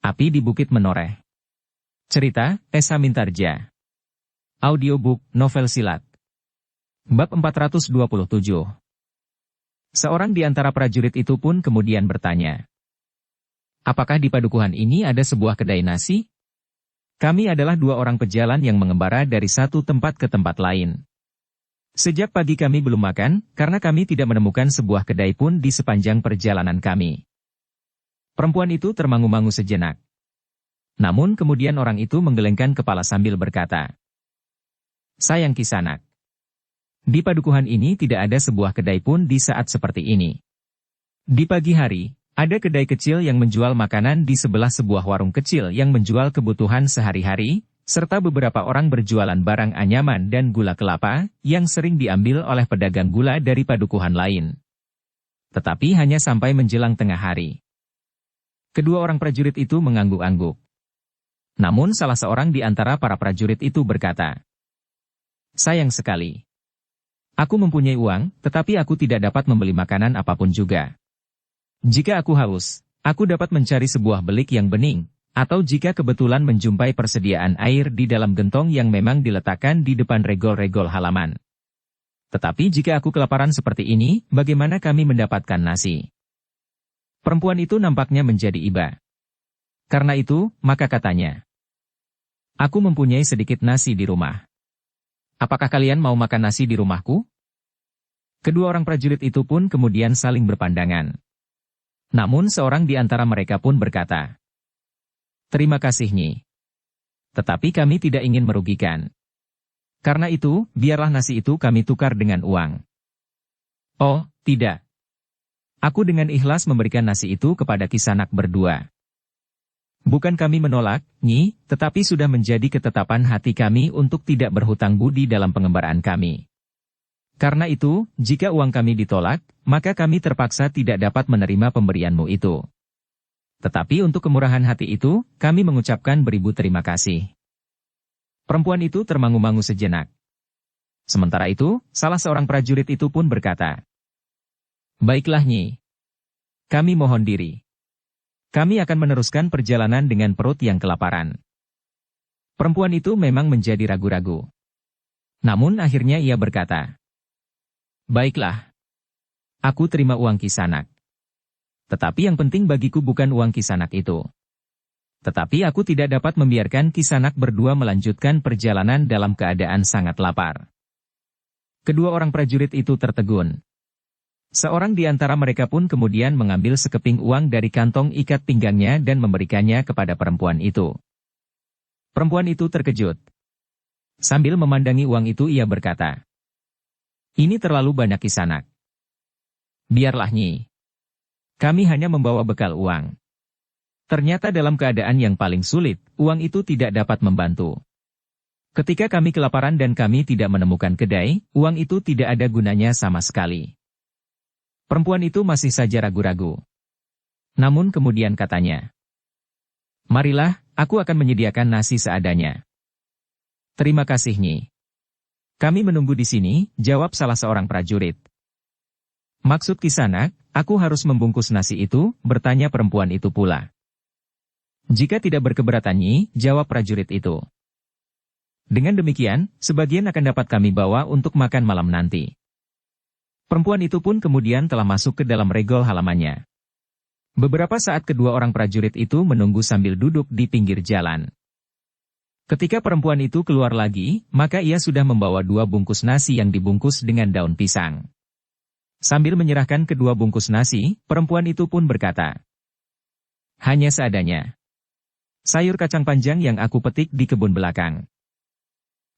Api di Bukit Menoreh. Cerita, Esa Mintarja. Audiobook, novel silat. Bab 427. Seorang di antara prajurit itu pun kemudian bertanya, "Apakah di padukuhan ini ada sebuah kedai nasi? Kami adalah 2 orang pejalan yang mengembara dari satu tempat ke tempat lain. Sejak pagi kami belum makan, karena kami tidak menemukan sebuah kedai pun di sepanjang perjalanan kami." Perempuan itu termangu-mangu sejenak. Namun kemudian orang itu menggelengkan kepala sambil berkata, "Sayang Kisanak, di padukuhan ini tidak ada sebuah kedai pun di saat seperti ini. Di pagi hari, ada kedai kecil yang menjual makanan di sebelah sebuah warung kecil yang menjual kebutuhan sehari-hari, serta beberapa orang berjualan barang anyaman dan gula kelapa, yang sering diambil oleh pedagang gula dari padukuhan lain. Tetapi hanya sampai menjelang tengah hari." Kedua orang prajurit itu mengangguk-angguk. Namun salah seorang di antara para prajurit itu berkata, "Sayang sekali. Aku mempunyai uang, tetapi aku tidak dapat membeli makanan apapun juga. Jika aku haus, aku dapat mencari sebuah belik yang bening, atau jika kebetulan menjumpai persediaan air di dalam gentong yang memang diletakkan di depan regol-regol halaman. Tetapi jika aku kelaparan seperti ini, bagaimana kami mendapatkan nasi?" Perempuan itu nampaknya menjadi iba. Karena itu, maka katanya, "Aku mempunyai sedikit nasi di rumah. Apakah kalian mau makan nasi di rumahku?" Kedua orang prajurit itu pun kemudian saling berpandangan. Namun seorang di antara mereka pun berkata, "Terima kasih Nyi. Tetapi kami tidak ingin merugikan. Karena itu, biarlah nasi itu kami tukar dengan uang." "Oh, tidak. Aku dengan ikhlas memberikan nasi itu kepada Kisanak berdua. Bukan kami menolak, Nyi, tetapi sudah menjadi ketetapan hati kami untuk tidak berhutang budi dalam pengembaraan kami. Karena itu, jika uang kami ditolak, maka kami terpaksa tidak dapat menerima pemberianmu itu. Tetapi untuk kemurahan hati itu, kami mengucapkan beribu terima kasih." Perempuan itu termangu-mangu sejenak. Sementara itu, salah seorang prajurit itu pun berkata, "Baiklah Nyi. Kami mohon diri. Kami akan meneruskan perjalanan dengan perut yang kelaparan." Perempuan itu memang menjadi ragu-ragu. Namun akhirnya ia berkata, "Baiklah. Aku terima uang Kisanak. Tetapi yang penting bagiku bukan uang Kisanak itu. Tetapi aku tidak dapat membiarkan Kisanak berdua melanjutkan perjalanan dalam keadaan sangat lapar." Kedua orang prajurit itu tertegun. Seorang di antara mereka pun kemudian mengambil sekeping uang dari kantong ikat pinggangnya dan memberikannya kepada perempuan itu. Perempuan itu terkejut. Sambil memandangi uang itu ia berkata, "Ini terlalu banyak Kisanak. Biarlah Nyi. Kami hanya membawa bekal uang." Ternyata dalam keadaan yang paling sulit, uang itu tidak dapat membantu. Ketika kami kelaparan dan kami tidak menemukan kedai, uang itu tidak ada gunanya sama sekali. Perempuan itu masih saja ragu-ragu. Namun kemudian katanya, "Marilah, aku akan menyediakan nasi seadanya." "Terima kasih Nyi. Kami menunggu di sini," jawab salah seorang prajurit. "Maksud Kisanak, aku harus membungkus nasi itu?" bertanya perempuan itu pula. "Jika tidak berkeberatan Nyi," jawab prajurit itu. "Dengan demikian, sebagian akan dapat kami bawa untuk makan malam nanti." Perempuan itu pun kemudian telah masuk ke dalam regol halamannya. Beberapa saat kedua orang prajurit itu menunggu sambil duduk di pinggir jalan. Ketika perempuan itu keluar lagi, maka ia sudah membawa 2 bungkus nasi yang dibungkus dengan daun pisang. Sambil menyerahkan kedua bungkus nasi, perempuan itu pun berkata, "Hanya seadanya. Sayur kacang panjang yang aku petik di kebun belakang."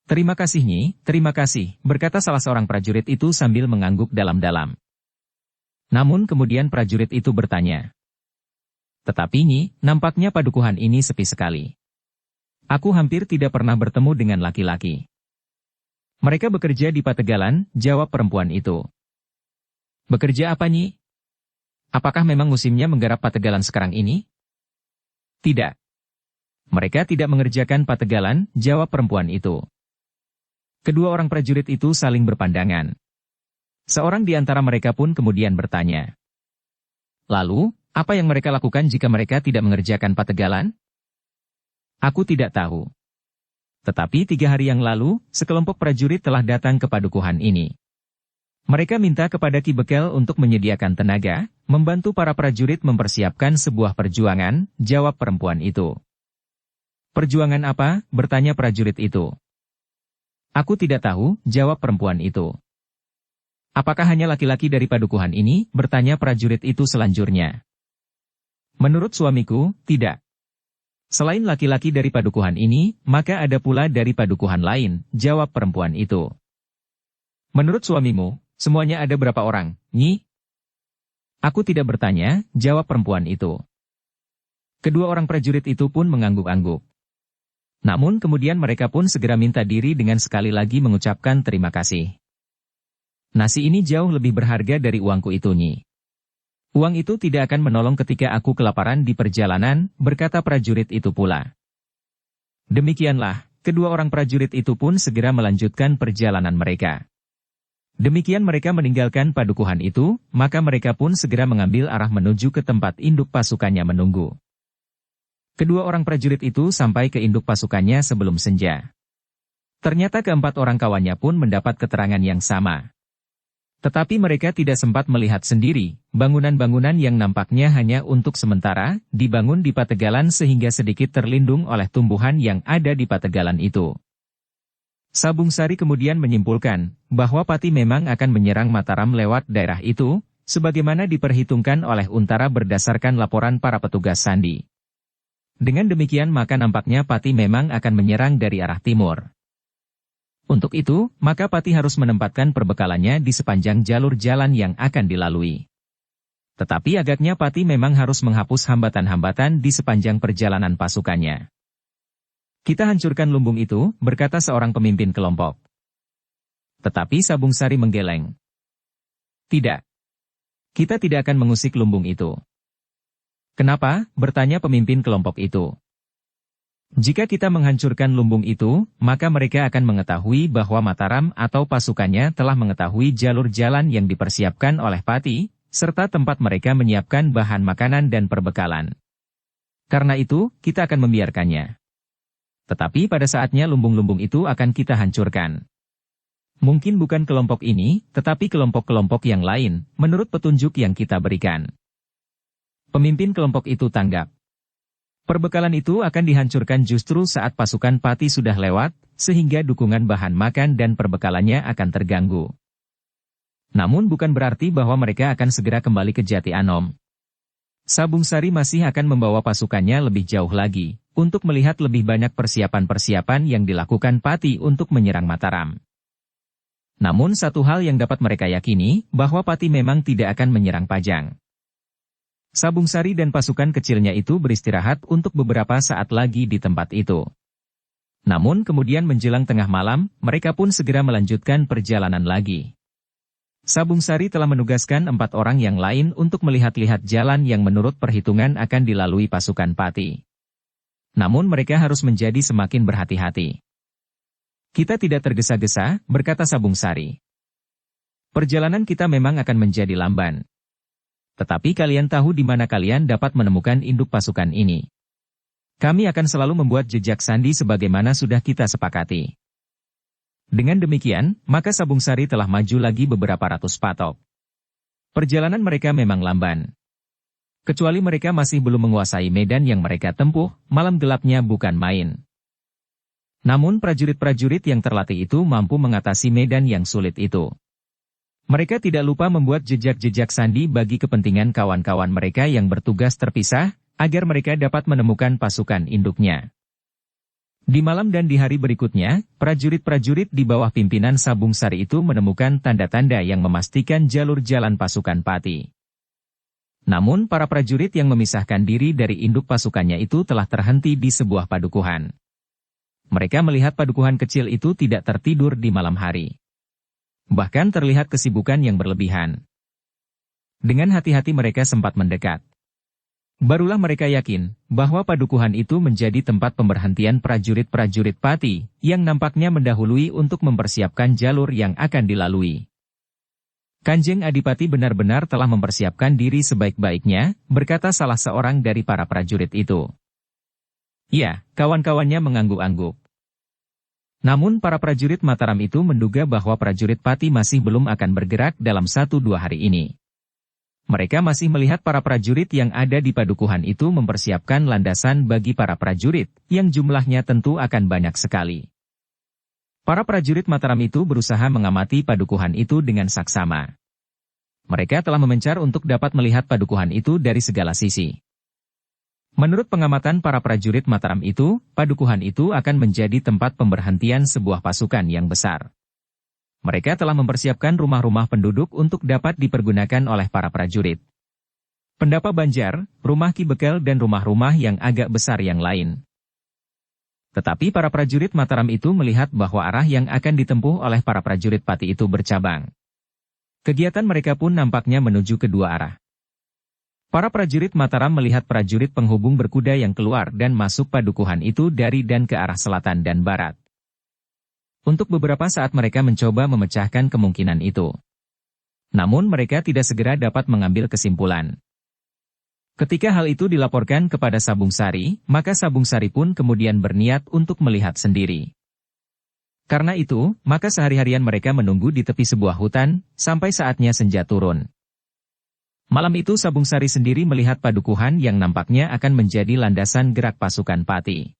"Terima kasih Nyi, terima kasih," berkata salah seorang prajurit itu sambil mengangguk dalam-dalam. Namun kemudian prajurit itu bertanya, "Tetapi Nyi, nampaknya padukuhan ini sepi sekali. Aku hampir tidak pernah bertemu dengan laki-laki." "Mereka bekerja di Pategalan," jawab perempuan itu. "Bekerja apa Nyi? Apakah memang musimnya menggarap Pategalan sekarang ini?" "Tidak. Mereka tidak mengerjakan Pategalan," jawab perempuan itu. Kedua orang prajurit itu saling berpandangan. Seorang di antara mereka pun kemudian bertanya, "Lalu, Apa yang mereka lakukan jika mereka tidak mengerjakan pategalan? Aku tidak tahu. Tetapi 3 hari yang lalu, sekelompok prajurit telah datang ke padukuhan ini. Mereka minta kepada Ki Bekel untuk menyediakan tenaga, membantu para prajurit mempersiapkan sebuah perjuangan, jawab perempuan itu. Perjuangan apa? Bertanya prajurit itu. Aku tidak tahu, jawab perempuan itu. Apakah hanya laki-laki dari padukuhan ini? Bertanya prajurit itu selanjutnya. Menurut suamiku, tidak. Selain laki-laki dari padukuhan ini, maka ada pula dari padukuhan lain, jawab perempuan itu. Menurut suamimu, semuanya ada berapa orang, Nyi? Aku tidak bertanya, jawab perempuan itu. Kedua orang prajurit itu pun mengangguk-angguk. Namun kemudian mereka pun segera minta diri dengan sekali lagi mengucapkan terima kasih. Nasi ini jauh lebih berharga dari uangku itu, Nyi. Uang itu tidak akan menolong ketika aku kelaparan di perjalanan, berkata prajurit itu pula. Demikianlah, kedua orang prajurit itu pun segera melanjutkan perjalanan mereka. Demikian mereka meninggalkan padukuhan itu, maka mereka pun segera mengambil arah menuju ke tempat induk pasukannya menunggu. Kedua orang prajurit itu sampai ke induk pasukannya sebelum senja. Ternyata keempat orang kawannya pun mendapat keterangan yang sama. Tetapi mereka tidak sempat melihat sendiri, bangunan-bangunan yang nampaknya hanya untuk sementara, dibangun di Pategalan sehingga sedikit terlindung oleh tumbuhan yang ada di Pategalan itu. Sabung Sari kemudian menyimpulkan, bahwa Pati memang akan menyerang Mataram lewat daerah itu, sebagaimana diperhitungkan oleh Untara berdasarkan laporan para petugas sandi. Dengan demikian maka nampaknya Pati memang akan menyerang dari arah timur. Untuk itu, maka Pati harus menempatkan perbekalannya di sepanjang jalur jalan yang akan dilalui. Tetapi agaknya Pati memang harus menghapus hambatan-hambatan di sepanjang perjalanan pasukannya. Kita hancurkan lumbung itu, berkata seorang pemimpin kelompok. Tetapi Sabung Sari menggeleng. Tidak. Kita tidak akan mengusik lumbung itu. Kenapa? Bertanya pemimpin kelompok itu. Jika kita menghancurkan lumbung itu, maka mereka akan mengetahui bahwa Mataram atau pasukannya telah mengetahui jalur jalan yang dipersiapkan oleh Pati, serta tempat mereka menyiapkan bahan makanan dan perbekalan. Karena itu, kita akan membiarkannya. Tetapi pada saatnya lumbung-lumbung itu akan kita hancurkan. Mungkin bukan kelompok ini, tetapi kelompok-kelompok yang lain, menurut petunjuk yang kita berikan. Pemimpin kelompok itu tanggap. Perbekalan itu akan dihancurkan justru saat pasukan Pati sudah lewat, sehingga dukungan bahan makan dan perbekalannya akan terganggu. Namun bukan berarti bahwa mereka akan segera kembali ke Jati Anom. Sabung Sari masih akan membawa pasukannya lebih jauh lagi, untuk melihat lebih banyak persiapan-persiapan yang dilakukan Pati untuk menyerang Mataram. Namun satu hal yang dapat mereka yakini, bahwa Pati memang tidak akan menyerang Pajang. Sabung Sari dan pasukan kecilnya itu beristirahat untuk beberapa saat lagi di tempat itu. Namun kemudian menjelang tengah malam, mereka pun segera melanjutkan perjalanan lagi. Sabung Sari telah menugaskan 4 orang yang lain untuk melihat-lihat jalan yang menurut perhitungan akan dilalui pasukan Pati. Namun mereka harus menjadi semakin berhati-hati. Kita tidak tergesa-gesa, berkata Sabung Sari. Perjalanan kita memang akan menjadi lamban. Tetapi kalian tahu di mana kalian dapat menemukan induk pasukan ini. Kami akan selalu membuat jejak sandi sebagaimana sudah kita sepakati. Dengan demikian, maka Sabung Sari telah maju lagi beberapa ratus patok. Perjalanan mereka memang lamban. Kecuali mereka masih belum menguasai medan yang mereka tempuh, malam gelapnya bukan main. Namun prajurit-prajurit yang terlatih itu mampu mengatasi medan yang sulit itu. Mereka tidak lupa membuat jejak-jejak sandi bagi kepentingan kawan-kawan mereka yang bertugas terpisah, agar mereka dapat menemukan pasukan induknya. Di malam dan di hari berikutnya, prajurit-prajurit di bawah pimpinan Sabung Sari itu menemukan tanda-tanda yang memastikan jalur jalan pasukan Pati. Namun para prajurit yang memisahkan diri dari induk pasukannya itu telah terhenti di sebuah padukuhan. Mereka melihat padukuhan kecil itu tidak tertidur di malam hari. Bahkan terlihat kesibukan yang berlebihan. Dengan hati-hati mereka sempat mendekat. Barulah mereka yakin, bahwa padukuhan itu menjadi tempat pemberhentian prajurit-prajurit Pati, yang nampaknya mendahului untuk mempersiapkan jalur yang akan dilalui. Kanjeng Adipati benar-benar telah mempersiapkan diri sebaik-baiknya, berkata salah seorang dari para prajurit itu. Ya, kawan-kawannya mengangguk-angguk. Namun para prajurit Mataram itu menduga bahwa prajurit Pati masih belum akan bergerak dalam 1-2 hari ini. Mereka masih melihat para prajurit yang ada di padukuhan itu mempersiapkan landasan bagi para prajurit, yang jumlahnya tentu akan banyak sekali. Para prajurit Mataram itu berusaha mengamati padukuhan itu dengan saksama. Mereka telah memencar untuk dapat melihat padukuhan itu dari segala sisi. Menurut pengamatan para prajurit Mataram itu, padukuhan itu akan menjadi tempat pemberhentian sebuah pasukan yang besar. Mereka telah mempersiapkan rumah-rumah penduduk untuk dapat dipergunakan oleh para prajurit. Pendapa Banjar, rumah Ki Bekel dan rumah-rumah yang agak besar yang lain. Tetapi para prajurit Mataram itu melihat bahwa arah yang akan ditempuh oleh para prajurit Pati itu bercabang. Kegiatan mereka pun nampaknya menuju kedua arah. Para prajurit Mataram melihat prajurit penghubung berkuda yang keluar dan masuk padukuhan itu dari dan ke arah selatan dan barat. Untuk beberapa saat mereka mencoba memecahkan kemungkinan itu. Namun mereka tidak segera dapat mengambil kesimpulan. Ketika hal itu dilaporkan kepada Sabung Sari, maka Sabung Sari pun kemudian berniat untuk melihat sendiri. Karena itu, maka sehari-harian mereka menunggu di tepi sebuah hutan, sampai saatnya senja turun. Malam itu Sabung Sari sendiri melihat padukuhan yang nampaknya akan menjadi landasan gerak pasukan Pati.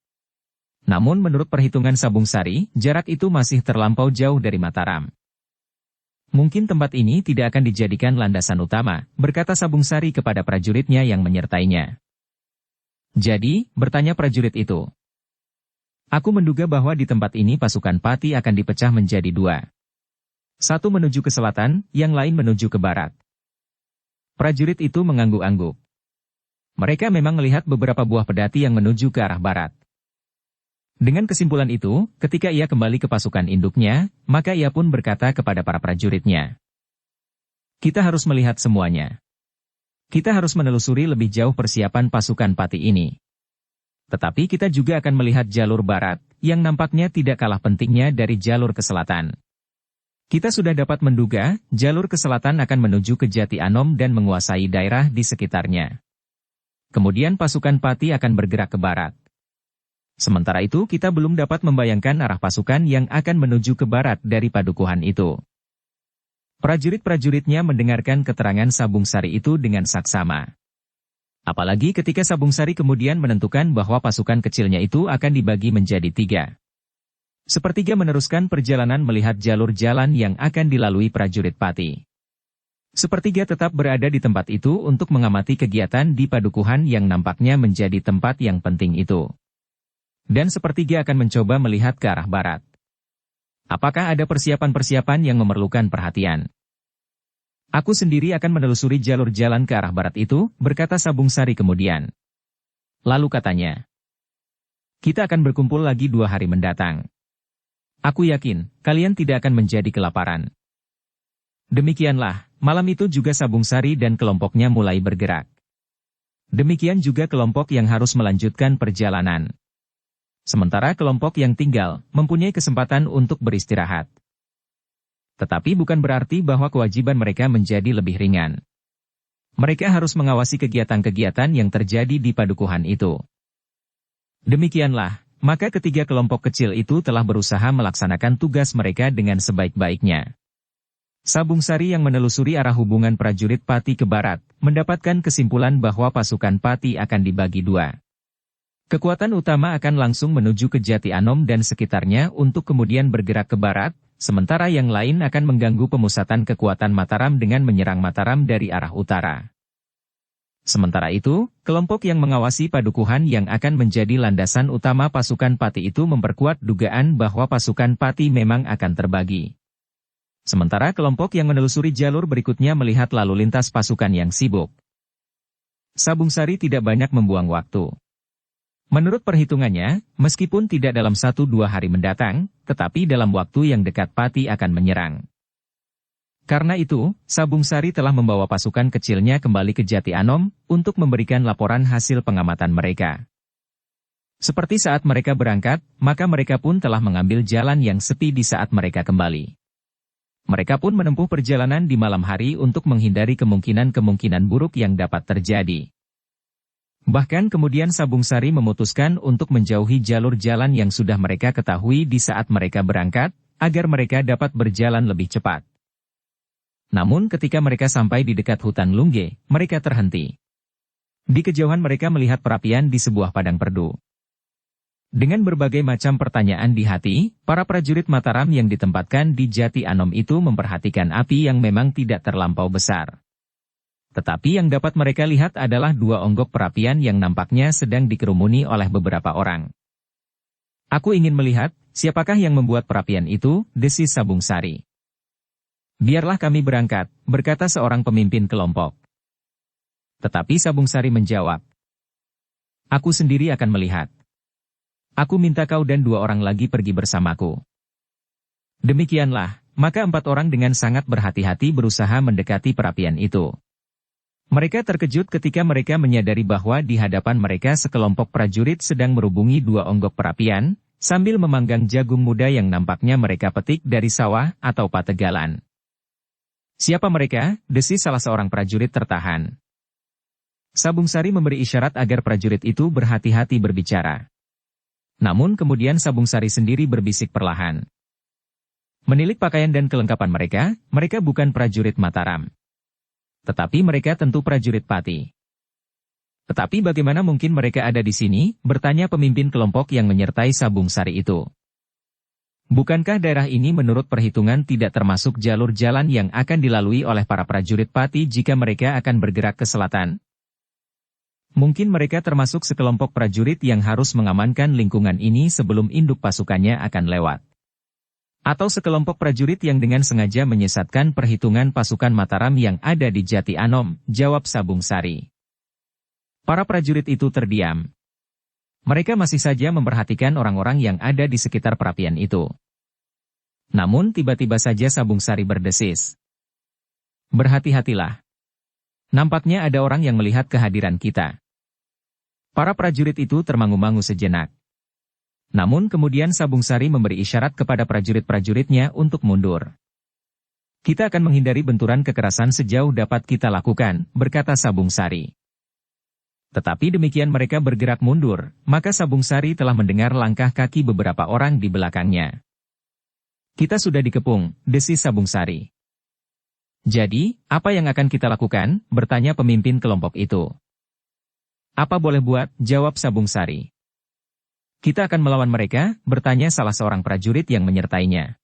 Namun menurut perhitungan Sabung Sari, jarak itu masih terlampau jauh dari Mataram. Mungkin tempat ini tidak akan dijadikan landasan utama, berkata Sabung Sari kepada prajuritnya yang menyertainya. Jadi, bertanya prajurit itu. Aku menduga bahwa di tempat ini pasukan Pati akan dipecah menjadi 2. Satu menuju ke selatan, yang lain menuju ke barat. Prajurit itu mengangguk-angguk. Mereka memang melihat beberapa buah pedati yang menuju ke arah barat. Dengan kesimpulan itu, ketika ia kembali ke pasukan induknya, maka ia pun berkata kepada para prajuritnya. Kita harus melihat semuanya. Kita harus menelusuri lebih jauh persiapan pasukan Pati ini. Tetapi kita juga akan melihat jalur barat, yang nampaknya tidak kalah pentingnya dari jalur ke selatan. Kita sudah dapat menduga, jalur ke selatan akan menuju ke Jati Anom dan menguasai daerah di sekitarnya. Kemudian pasukan Pati akan bergerak ke barat. Sementara itu kita belum dapat membayangkan arah pasukan yang akan menuju ke barat dari padukuhan itu. Prajurit-prajuritnya mendengarkan keterangan Sabung Sari itu dengan saksama. Apalagi ketika Sabung Sari kemudian menentukan bahwa pasukan kecilnya itu akan dibagi menjadi 3. Sepertiga meneruskan perjalanan melihat jalur jalan yang akan dilalui prajurit Pati. Sepertiga tetap berada di tempat itu untuk mengamati kegiatan di padukuhan yang nampaknya menjadi tempat yang penting itu. Dan sepertiga akan mencoba melihat ke arah barat. Apakah ada persiapan-persiapan yang memerlukan perhatian? Aku sendiri akan menelusuri jalur jalan ke arah barat itu, berkata Sabung Sari kemudian. Lalu katanya, kita akan berkumpul lagi 2 hari mendatang. Aku yakin, kalian tidak akan menjadi kelaparan. Demikianlah, malam itu juga Sabung Sari dan kelompoknya mulai bergerak. Demikian juga kelompok yang harus melanjutkan perjalanan. Sementara kelompok yang tinggal, mempunyai kesempatan untuk beristirahat. Tetapi bukan berarti bahwa kewajiban mereka menjadi lebih ringan. Mereka harus mengawasi kegiatan-kegiatan yang terjadi di padukuhan itu. Demikianlah, maka ketiga kelompok kecil itu telah berusaha melaksanakan tugas mereka dengan sebaik-baiknya. Sabung Sari yang menelusuri arah hubungan prajurit Pati ke barat, mendapatkan kesimpulan bahwa pasukan Pati akan dibagi 2. Kekuatan utama akan langsung menuju ke Jati Anom dan sekitarnya untuk kemudian bergerak ke barat, sementara yang lain akan mengganggu pemusatan kekuatan Mataram dengan menyerang Mataram dari arah utara. Sementara itu, kelompok yang mengawasi padukuhan yang akan menjadi landasan utama pasukan Pati itu memperkuat dugaan bahwa pasukan Pati memang akan terbagi. Sementara kelompok yang menelusuri jalur berikutnya melihat lalu lintas pasukan yang sibuk. Sabung Sari tidak banyak membuang waktu. Menurut perhitungannya, meskipun tidak dalam 1-2 hari mendatang, tetapi dalam waktu yang dekat Pati akan menyerang. Karena itu, Sabung Sari telah membawa pasukan kecilnya kembali ke Jati Anom, untuk memberikan laporan hasil pengamatan mereka. Seperti saat mereka berangkat, maka mereka pun telah mengambil jalan yang sepi di saat mereka kembali. Mereka pun menempuh perjalanan di malam hari untuk menghindari kemungkinan-kemungkinan buruk yang dapat terjadi. Bahkan kemudian Sabung Sari memutuskan untuk menjauhi jalur jalan yang sudah mereka ketahui di saat mereka berangkat, agar mereka dapat berjalan lebih cepat. Namun ketika mereka sampai di dekat hutan Lungge, mereka terhenti. Di kejauhan mereka melihat perapian di sebuah padang perdu. Dengan berbagai macam pertanyaan di hati, para prajurit Mataram yang ditempatkan di Jati Anom itu memperhatikan api yang memang tidak terlampau besar. Tetapi yang dapat mereka lihat adalah dua onggok perapian yang nampaknya sedang dikerumuni oleh beberapa orang. Aku ingin melihat, siapakah yang membuat perapian itu, desis Sabung Sari. Biarlah kami berangkat, berkata seorang pemimpin kelompok. Tetapi Sabung Sari menjawab. Aku sendiri akan melihat. Aku minta kau dan dua orang lagi pergi bersamaku. Demikianlah, maka 4 orang dengan sangat berhati-hati berusaha mendekati perapian itu. Mereka terkejut ketika mereka menyadari bahwa di hadapan mereka sekelompok prajurit sedang merubungi 2 onggok perapian, sambil memanggang jagung muda yang nampaknya mereka petik dari sawah atau pategalan. Siapa mereka? Desis salah seorang prajurit tertahan. Sabung Sari memberi isyarat agar prajurit itu berhati-hati berbicara. Namun kemudian Sabung Sari sendiri berbisik perlahan. Menilik pakaian dan kelengkapan mereka bukan prajurit Mataram. Tetapi mereka tentu prajurit Pati. Tetapi bagaimana mungkin mereka ada di sini, bertanya pemimpin kelompok yang menyertai Sabung Sari itu. Bukankah daerah ini menurut perhitungan tidak termasuk jalur jalan yang akan dilalui oleh para prajurit Pati jika mereka akan bergerak ke selatan? Mungkin mereka termasuk sekelompok prajurit yang harus mengamankan lingkungan ini sebelum induk pasukannya akan lewat. Atau sekelompok prajurit yang dengan sengaja menyesatkan perhitungan pasukan Mataram yang ada di Jati Anom, jawab Sabung Sari. Para prajurit itu terdiam. Mereka masih saja memperhatikan orang-orang yang ada di sekitar perapian itu. Namun tiba-tiba saja Sabung Sari berdesis. Berhati-hatilah. Nampaknya ada orang yang melihat kehadiran kita. Para prajurit itu termangu-mangu sejenak. Namun kemudian Sabung Sari memberi isyarat kepada prajurit-prajuritnya untuk mundur. Kita akan menghindari benturan kekerasan sejauh dapat kita lakukan, berkata Sabung Sari. Tetapi demikian mereka bergerak mundur, maka Sabung Sari telah mendengar langkah kaki beberapa orang di belakangnya. Kita sudah dikepung, desis Sabung Sari. Jadi, apa yang akan kita lakukan? Bertanya pemimpin kelompok itu. Apa boleh buat? Jawab Sabung Sari. Kita akan melawan mereka, bertanya salah seorang prajurit yang menyertainya.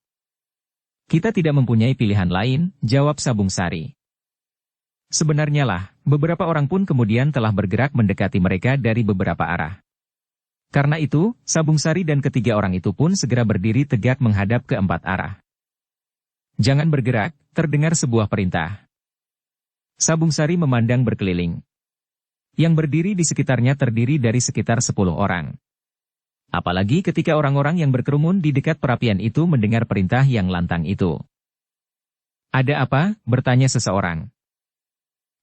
Kita tidak mempunyai pilihan lain, jawab Sabung Sari. Sebenarnya lah, beberapa orang pun kemudian telah bergerak mendekati mereka dari beberapa arah. Karena itu, Sabung Sari dan ketiga orang itu pun segera berdiri tegak menghadap ke 4 arah. Jangan bergerak, terdengar sebuah perintah. Sabung Sari memandang berkeliling. Yang berdiri di sekitarnya terdiri dari sekitar 10 orang. Apalagi ketika orang-orang yang berkerumun di dekat perapian itu mendengar perintah yang lantang itu. Ada apa? Bertanya seseorang.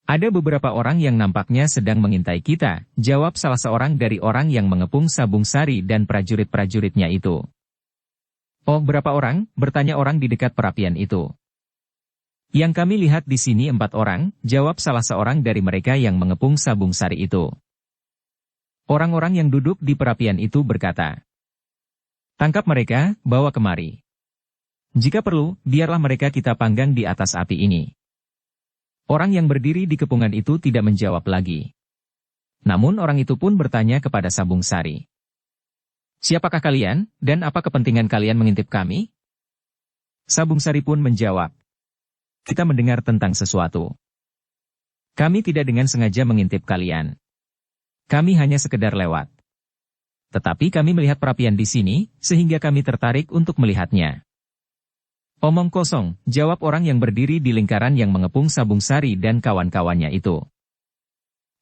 Ada beberapa orang yang nampaknya sedang mengintai kita, jawab salah seorang dari orang yang mengepung Sabung Sari dan prajurit-prajuritnya itu. Oh, berapa orang? Bertanya orang di dekat perapian itu. Yang kami lihat di sini 4 orang, jawab salah seorang dari mereka yang mengepung Sabung Sari itu. Orang-orang yang duduk di perapian itu berkata, tangkap mereka, bawa kemari. Jika perlu, biarlah mereka kita panggang di atas api ini. Orang yang berdiri di kepungan itu tidak menjawab lagi. Namun orang itu pun bertanya kepada Sabung Sari. Siapakah kalian, dan apa kepentingan kalian mengintip kami? Sabung Sari pun menjawab. Kita mendengar tentang sesuatu. Kami tidak dengan sengaja mengintip kalian. Kami hanya sekedar lewat. Tetapi kami melihat perapian di sini, sehingga kami tertarik untuk melihatnya. Omong kosong, jawab orang yang berdiri di lingkaran yang mengepung Sabung Sari dan kawan-kawannya itu.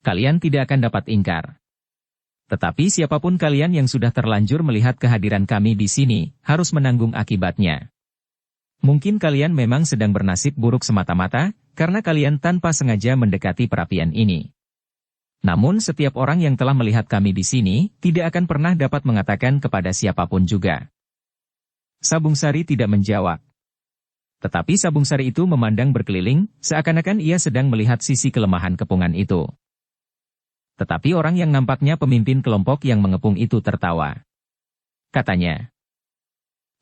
Kalian tidak akan dapat ingkar. Tetapi siapapun kalian yang sudah terlanjur melihat kehadiran kami di sini, harus menanggung akibatnya. Mungkin kalian memang sedang bernasib buruk semata-mata, karena kalian tanpa sengaja mendekati perapian ini. Namun setiap orang yang telah melihat kami di sini, tidak akan pernah dapat mengatakan kepada siapapun juga. Sabung Sari tidak menjawab. Tetapi Sabung Sari itu memandang berkeliling, seakan-akan ia sedang melihat sisi kelemahan kepungan itu. Tetapi orang yang nampaknya pemimpin kelompok yang mengepung itu tertawa. Katanya,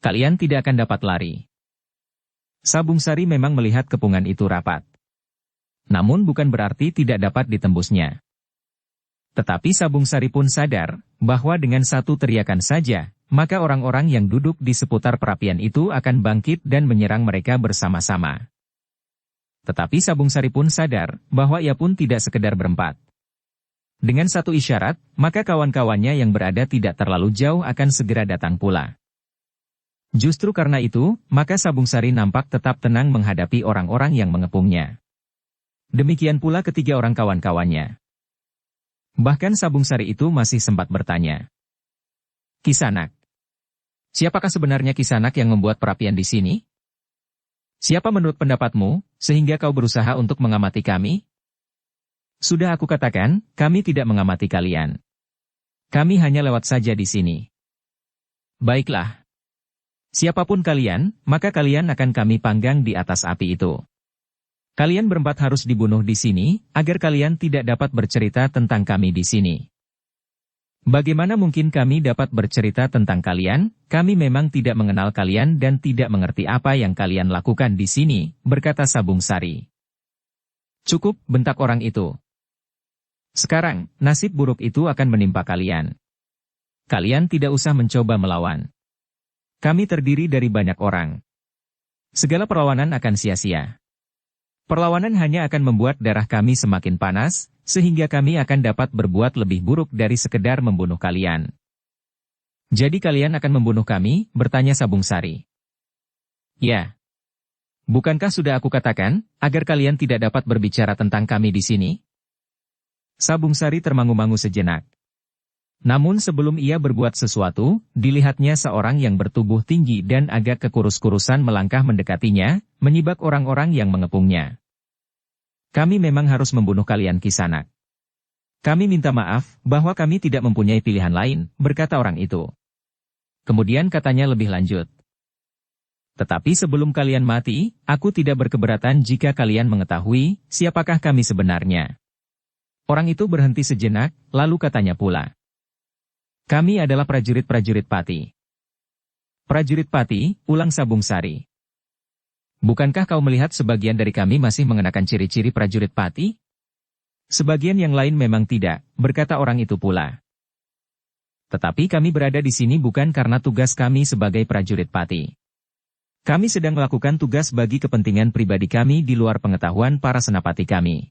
"Kalian tidak akan dapat lari." Sabung Sari memang melihat kepungan itu rapat. Namun bukan berarti tidak dapat ditembusnya. Tetapi Sabung Sari pun sadar, bahwa dengan satu teriakan saja, maka orang-orang yang duduk di seputar perapian itu akan bangkit dan menyerang mereka bersama-sama. Tetapi Sabung Sari pun sadar, bahwa ia pun tidak sekedar berempat. Dengan satu isyarat, maka kawan-kawannya yang berada tidak terlalu jauh akan segera datang pula. Justru karena itu, maka Sabung Sari nampak tetap tenang menghadapi orang-orang yang mengepungnya. Demikian pula ketiga orang kawan-kawannya. Bahkan Sabung Sari itu masih sempat bertanya, "Kisanak, siapakah sebenarnya Kisanak yang membuat perapian di sini? Siapa menurut pendapatmu, sehingga kau berusaha untuk mengamati kami?" "Sudah aku katakan, kami tidak mengamati kalian. Kami hanya lewat saja di sini." "Baiklah. Siapapun kalian, maka kalian akan kami panggang di atas api itu. Kalian berempat harus dibunuh di sini, agar kalian tidak dapat bercerita tentang kami di sini." "Bagaimana mungkin kami dapat bercerita tentang kalian? Kami memang tidak mengenal kalian dan tidak mengerti apa yang kalian lakukan di sini," berkata Sabung Sari. "Cukup," bentak orang itu. "Sekarang, nasib buruk itu akan menimpa kalian. Kalian tidak usah mencoba melawan. Kami terdiri dari banyak orang. Segala perlawanan akan sia-sia. Perlawanan hanya akan membuat darah kami semakin panas, sehingga kami akan dapat berbuat lebih buruk dari sekedar membunuh kalian." "Jadi kalian akan membunuh kami?" bertanya Sabung Sari. "Ya. Bukankah sudah aku katakan, agar kalian tidak dapat berbicara tentang kami di sini?" Sabung Sari termangu-mangu sejenak. Namun sebelum ia berbuat sesuatu, dilihatnya seorang yang bertubuh tinggi dan agak kekurus-kurusan melangkah mendekatinya, menyibak orang-orang yang mengepungnya. "Kami memang harus membunuh kalian, Kisanak. Kami minta maaf, bahwa kami tidak mempunyai pilihan lain," berkata orang itu. Kemudian katanya lebih lanjut, "Tetapi sebelum kalian mati, aku tidak berkeberatan jika kalian mengetahui, siapakah kami sebenarnya." Orang itu berhenti sejenak, lalu katanya pula, "Kami adalah prajurit-prajurit Pati." "Prajurit Pati?" ulang Sabung Sari. "Bukankah kau melihat sebagian dari kami masih mengenakan ciri-ciri prajurit Pati?" "Sebagian yang lain memang tidak," berkata orang itu pula. "Tetapi kami berada di sini bukan karena tugas kami sebagai prajurit Pati. Kami sedang melakukan tugas bagi kepentingan pribadi kami di luar pengetahuan para senapati kami.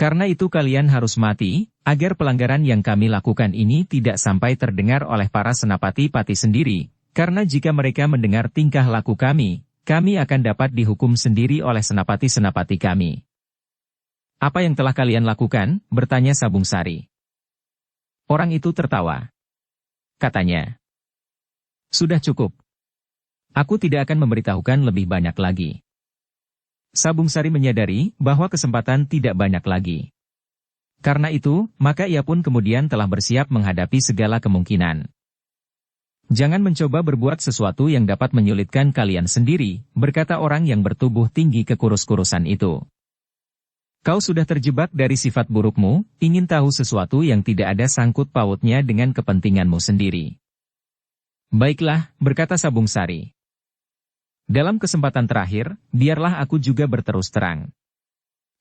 Karena itu kalian harus mati, agar pelanggaran yang kami lakukan ini tidak sampai terdengar oleh para senapati Pati sendiri, karena jika mereka mendengar tingkah laku kami akan dapat dihukum sendiri oleh senapati-senapati kami." "Apa yang telah kalian lakukan?" bertanya Sabung Sari. Orang itu tertawa. Katanya, "Sudah cukup. Aku tidak akan memberitahukan lebih banyak lagi." Sabung Sari menyadari bahwa kesempatan tidak banyak lagi. Karena itu, maka ia pun kemudian telah bersiap menghadapi segala kemungkinan. "Jangan mencoba berbuat sesuatu yang dapat menyulitkan kalian sendiri," berkata orang yang bertubuh tinggi kekurus-kurusan itu. "Kau sudah terjebak dari sifat burukmu, ingin tahu sesuatu yang tidak ada sangkut pautnya dengan kepentinganmu sendiri." "Baiklah," berkata Sabung Sari. "Dalam kesempatan terakhir, biarlah aku juga berterus terang.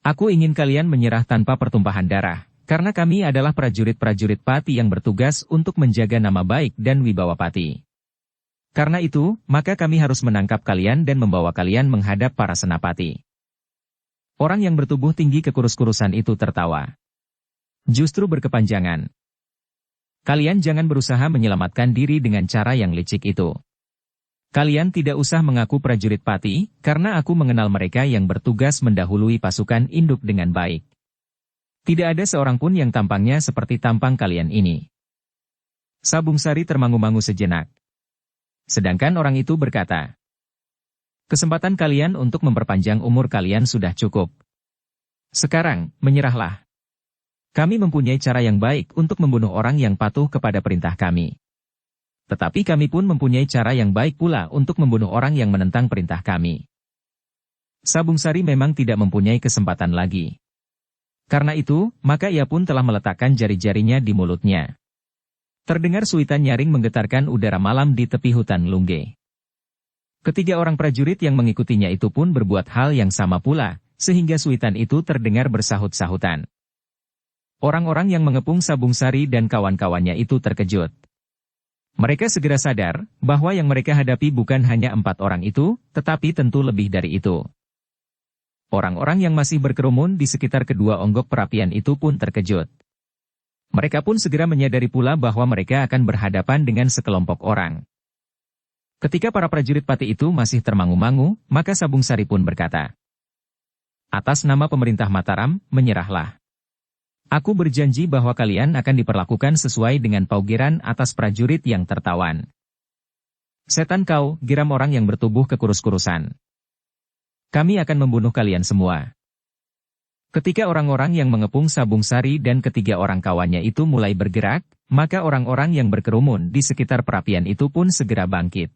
Aku ingin kalian menyerah tanpa pertumpahan darah, karena kami adalah prajurit-prajurit Pati yang bertugas untuk menjaga nama baik dan wibawa Pati. Karena itu, maka kami harus menangkap kalian dan membawa kalian menghadap para senapati." Orang yang bertubuh tinggi kekurus-kurusan itu tertawa. Justru berkepanjangan. "Kalian jangan berusaha menyelamatkan diri dengan cara yang licik itu. Kalian tidak usah mengaku prajurit Pati, karena aku mengenal mereka yang bertugas mendahului pasukan induk dengan baik. Tidak ada seorang pun yang tampangnya seperti tampang kalian ini." Sabung Sari termangu-mangu sejenak. Sedangkan orang itu berkata, "Kesempatan kalian untuk memperpanjang umur kalian sudah cukup. Sekarang, menyerahlah. Kami mempunyai cara yang baik untuk membunuh orang yang patuh kepada perintah kami. Tetapi kami pun mempunyai cara yang baik pula untuk membunuh orang yang menentang perintah kami. Sabung Sari memang tidak mempunyai kesempatan lagi. Karena itu, maka ia pun telah meletakkan jari-jarinya di mulutnya. Terdengar suitan nyaring menggetarkan udara malam di tepi hutan Lungge. Ketiga orang prajurit yang mengikutinya itu pun berbuat hal yang sama pula, sehingga suitan itu terdengar bersahut-sahutan. Orang-orang yang mengepung Sabung Sari dan kawan-kawannya itu terkejut. Mereka segera sadar bahwa yang mereka hadapi bukan hanya 4 orang itu, tetapi tentu lebih dari itu. Orang-orang yang masih berkerumun di sekitar kedua onggok perapian itu pun terkejut. Mereka pun segera menyadari pula bahwa mereka akan berhadapan dengan sekelompok orang. Ketika para prajurit Pati itu masih termangu-mangu, maka Sabung Sari pun berkata, "Atas nama pemerintah Mataram, menyerahlah. Aku berjanji bahwa kalian akan diperlakukan sesuai dengan paugeran atas prajurit yang tertawan." "Setan kau," geram orang yang bertubuh kekurus-kurusan. "Kami akan membunuh kalian semua." Ketika orang-orang yang mengepung Sabung Sari dan ketiga orang kawannya itu mulai bergerak, maka orang-orang yang berkerumun di sekitar perapian itu pun segera bangkit.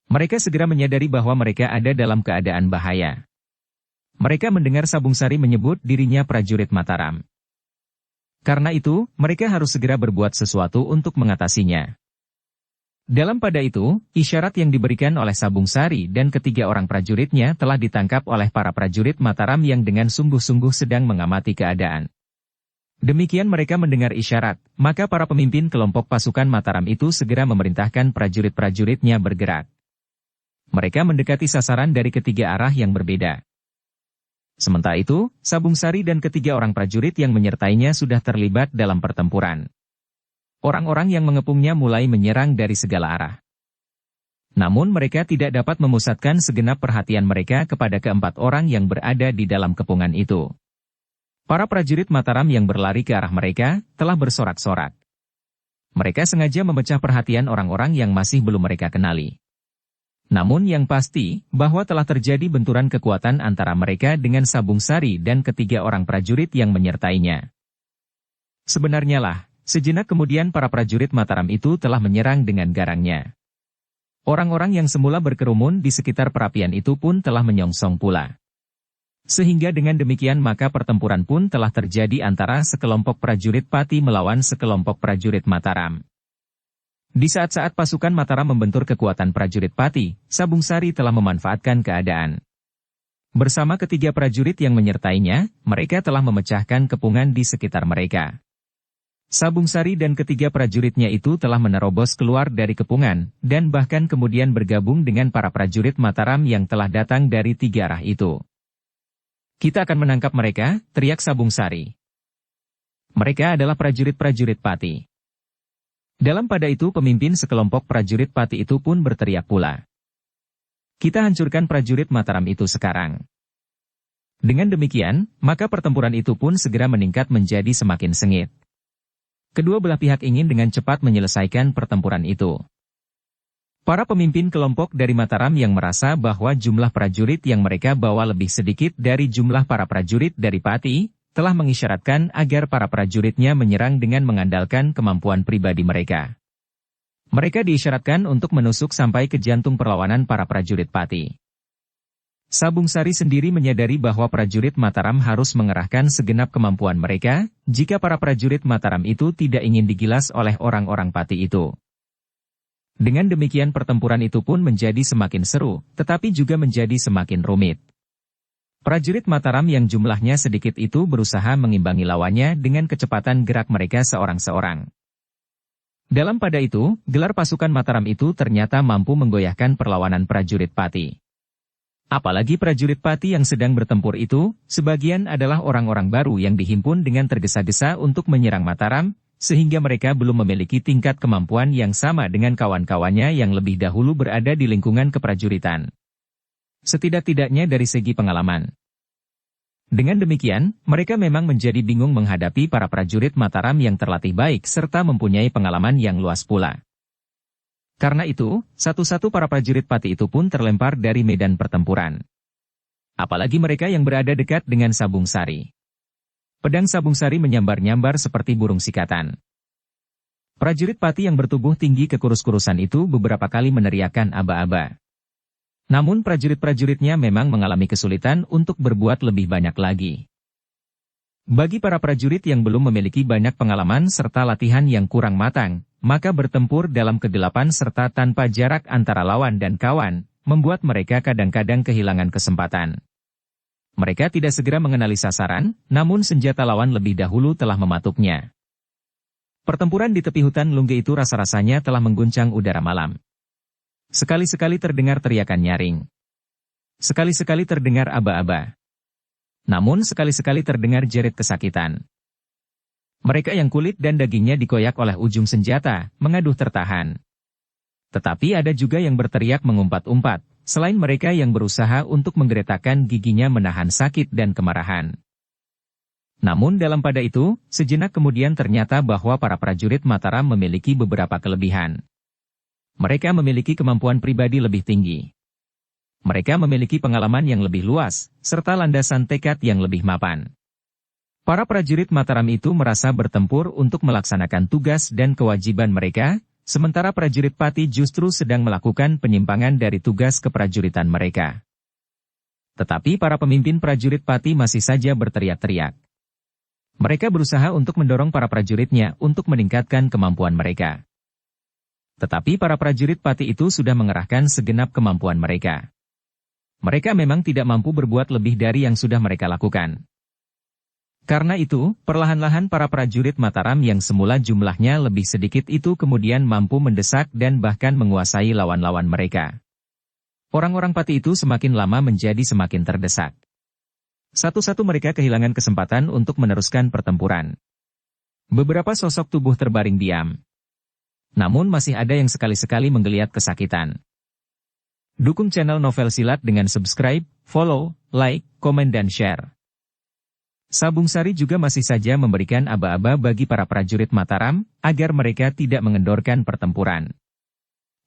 Mereka segera menyadari bahwa mereka ada dalam keadaan bahaya. Mereka mendengar Sabung Sari menyebut dirinya prajurit Mataram. Karena itu, mereka harus segera berbuat sesuatu untuk mengatasinya. Dalam pada itu, isyarat yang diberikan oleh Sabung Sari dan ketiga orang prajuritnya telah ditangkap oleh para prajurit Mataram yang dengan sungguh-sungguh sedang mengamati keadaan. Demikian mereka mendengar isyarat, maka para pemimpin kelompok pasukan Mataram itu segera memerintahkan prajurit-prajuritnya bergerak. Mereka mendekati sasaran dari ketiga arah yang berbeda. Sementara itu, Sabung Sari dan ketiga orang prajurit yang menyertainya sudah terlibat dalam pertempuran. Orang-orang yang mengepungnya mulai menyerang dari segala arah. Namun mereka tidak dapat memusatkan segenap perhatian mereka kepada keempat orang yang berada di dalam kepungan itu. Para prajurit Mataram yang berlari ke arah mereka, telah bersorak-sorak. Mereka sengaja memecah perhatian orang-orang yang masih belum mereka kenali. Namun yang pasti, bahwa telah terjadi benturan kekuatan antara mereka dengan Sabung Sari dan ketiga orang prajurit yang menyertainya. Sebenarnya lah, sejenak kemudian para prajurit Mataram itu telah menyerang dengan garangnya. Orang-orang yang semula berkerumun di sekitar perapian itu pun telah menyongsong pula. Sehingga dengan demikian maka pertempuran pun telah terjadi antara sekelompok prajurit Pati melawan sekelompok prajurit Mataram. Di saat-saat pasukan Mataram membentur kekuatan prajurit Pati, Sabung Sari telah memanfaatkan keadaan. Bersama ketiga prajurit yang menyertainya, mereka telah memecahkan kepungan di sekitar mereka. Sabung Sari dan ketiga prajuritnya itu telah menerobos keluar dari kepungan, dan bahkan kemudian bergabung dengan para prajurit Mataram yang telah datang dari tiga arah itu. "Kita akan menangkap mereka," teriak Sabung Sari. "Mereka adalah prajurit-prajurit Pati." Dalam pada itu pemimpin sekelompok prajurit Pati itu pun berteriak pula. "Kita hancurkan prajurit Mataram itu sekarang." Dengan demikian, maka pertempuran itu pun segera meningkat menjadi semakin sengit. Kedua belah pihak ingin dengan cepat menyelesaikan pertempuran itu. Para pemimpin kelompok dari Mataram yang merasa bahwa jumlah prajurit yang mereka bawa lebih sedikit dari jumlah para prajurit dari Pati, telah mengisyaratkan agar para prajuritnya menyerang dengan mengandalkan kemampuan pribadi mereka. Mereka diisyaratkan untuk menusuk sampai ke jantung perlawanan para prajurit Pati. Sabung Sari sendiri menyadari bahwa prajurit Mataram harus mengerahkan segenap kemampuan mereka, jika para prajurit Mataram itu tidak ingin digilas oleh orang-orang Pati itu. Dengan demikian pertempuran itu pun menjadi semakin seru, tetapi juga menjadi semakin rumit. Prajurit Mataram yang jumlahnya sedikit itu berusaha mengimbangi lawannya dengan kecepatan gerak mereka seorang-seorang. Dalam pada itu, gelar pasukan Mataram itu ternyata mampu menggoyahkan perlawanan prajurit Pati. Apalagi prajurit Pati yang sedang bertempur itu, sebagian adalah orang-orang baru yang dihimpun dengan tergesa-gesa untuk menyerang Mataram, sehingga mereka belum memiliki tingkat kemampuan yang sama dengan kawan-kawannya yang lebih dahulu berada di lingkungan keprajuritan. Setidak-tidaknya dari segi pengalaman. Dengan demikian, mereka memang menjadi bingung menghadapi para prajurit Mataram yang terlatih baik serta mempunyai pengalaman yang luas pula. Karena itu, satu-satu para prajurit Pati itu pun terlempar dari medan pertempuran. Apalagi mereka yang berada dekat dengan Sabung Sari. Pedang Sabung Sari menyambar-nyambar seperti burung sikatan. Prajurit Pati yang bertubuh tinggi kekurus-kurusan itu beberapa kali meneriakkan aba-aba. Namun prajurit-prajuritnya memang mengalami kesulitan untuk berbuat lebih banyak lagi. Bagi para prajurit yang belum memiliki banyak pengalaman serta latihan yang kurang matang, maka bertempur dalam kegelapan serta tanpa jarak antara lawan dan kawan, membuat mereka kadang-kadang kehilangan kesempatan. Mereka tidak segera mengenali sasaran, namun senjata lawan lebih dahulu telah mematuknya. Pertempuran di tepi hutan Lungge itu rasa-rasanya telah mengguncang udara malam. Sekali-sekali terdengar teriakan nyaring. Sekali-sekali terdengar aba-aba. Namun sekali-sekali terdengar jerit kesakitan. Mereka yang kulit dan dagingnya dikoyak oleh ujung senjata, mengaduh tertahan. Tetapi ada juga yang berteriak mengumpat-umpat, selain mereka yang berusaha untuk menggeretakkan giginya menahan sakit dan kemarahan. Namun dalam pada itu, sejenak kemudian ternyata bahwa para prajurit Mataram memiliki beberapa kelebihan. Mereka memiliki kemampuan pribadi lebih tinggi. Mereka memiliki pengalaman yang lebih luas, serta landasan tekad yang lebih mapan. Para prajurit Mataram itu merasa bertempur untuk melaksanakan tugas dan kewajiban mereka, sementara prajurit Pati justru sedang melakukan penyimpangan dari tugas keprajuritan mereka. Tetapi para pemimpin prajurit Pati masih saja berteriak-teriak. Mereka berusaha untuk mendorong para prajuritnya untuk meningkatkan kemampuan mereka. Tetapi para prajurit Pati itu sudah mengerahkan segenap kemampuan mereka. Mereka memang tidak mampu berbuat lebih dari yang sudah mereka lakukan. Karena itu, perlahan-lahan para prajurit Mataram yang semula jumlahnya lebih sedikit itu kemudian mampu mendesak dan bahkan menguasai lawan-lawan mereka. Orang-orang Pati itu semakin lama menjadi semakin terdesak. Satu-satu mereka kehilangan kesempatan untuk meneruskan pertempuran. Beberapa sosok tubuh terbaring diam. Namun masih ada yang sekali-sekali menggeliat kesakitan. Dukung channel Novel Silat dengan subscribe, follow, like, komen dan share. Sabung Sari juga masih saja memberikan aba-aba bagi para prajurit Mataram, agar mereka tidak mengendorkan pertempuran.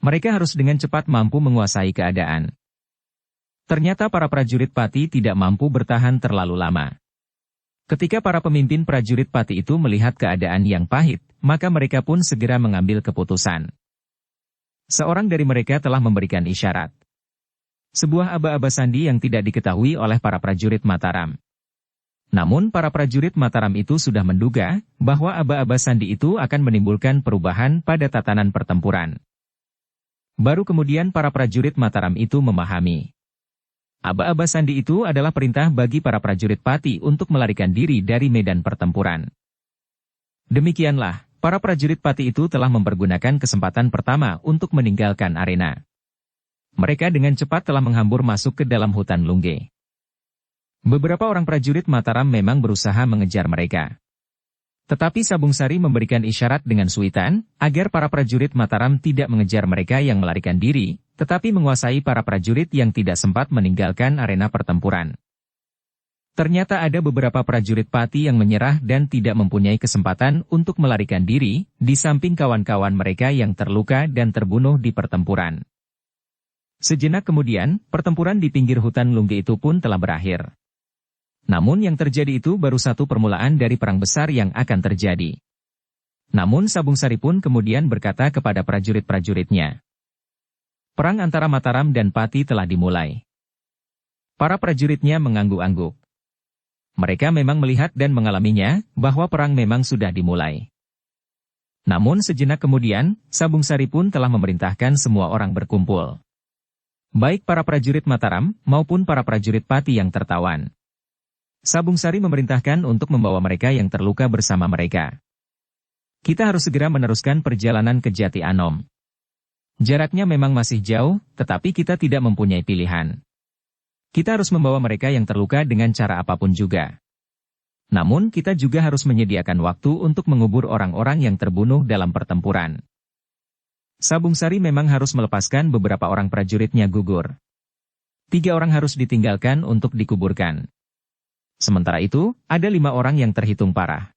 Mereka harus dengan cepat mampu menguasai keadaan. Ternyata para prajurit Pati tidak mampu bertahan terlalu lama. Ketika para pemimpin prajurit Pati itu melihat keadaan yang pahit, maka mereka pun segera mengambil keputusan. Seorang dari mereka telah memberikan isyarat. Sebuah aba-aba sandi yang tidak diketahui oleh para prajurit Mataram. Namun para prajurit Mataram itu sudah menduga bahwa aba-aba sandi itu akan menimbulkan perubahan pada tatanan pertempuran. Baru kemudian para prajurit Mataram itu memahami. Aba-aba sandi itu adalah perintah bagi para prajurit Pati untuk melarikan diri dari medan pertempuran. Demikianlah, para prajurit Pati itu telah mempergunakan kesempatan pertama untuk meninggalkan arena. Mereka dengan cepat telah menghambur masuk ke dalam hutan Lungge. Beberapa orang prajurit Mataram memang berusaha mengejar mereka. Tetapi Sabung Sari memberikan isyarat dengan suitan, agar para prajurit Mataram tidak mengejar mereka yang melarikan diri, tetapi menguasai para prajurit yang tidak sempat meninggalkan arena pertempuran. Ternyata ada beberapa prajurit Pati yang menyerah dan tidak mempunyai kesempatan untuk melarikan diri, di samping kawan-kawan mereka yang terluka dan terbunuh di pertempuran. Sejenak kemudian, pertempuran di pinggir hutan Lungge itu pun telah berakhir. Namun yang terjadi itu baru satu permulaan dari perang besar yang akan terjadi. Namun Sabung Sari pun kemudian berkata kepada prajurit-prajuritnya. Perang antara Mataram dan Pati telah dimulai. Para prajuritnya mengangguk-angguk. Mereka memang melihat dan mengalaminya, bahwa perang memang sudah dimulai. Namun sejenak kemudian, Sabung Sari pun telah memerintahkan semua orang berkumpul. Baik para prajurit Mataram, maupun para prajurit Pati yang tertawan. Sabung Sari memerintahkan untuk membawa mereka yang terluka bersama mereka. Kita harus segera meneruskan perjalanan ke Jati Anom. Jaraknya memang masih jauh, tetapi kita tidak mempunyai pilihan. Kita harus membawa mereka yang terluka dengan cara apapun juga. Namun kita juga harus menyediakan waktu untuk mengubur orang-orang yang terbunuh dalam pertempuran. Sabung Sari memang harus melepaskan beberapa orang prajuritnya gugur. 3 orang harus ditinggalkan untuk dikuburkan. Sementara itu, ada 5 orang yang terhitung parah.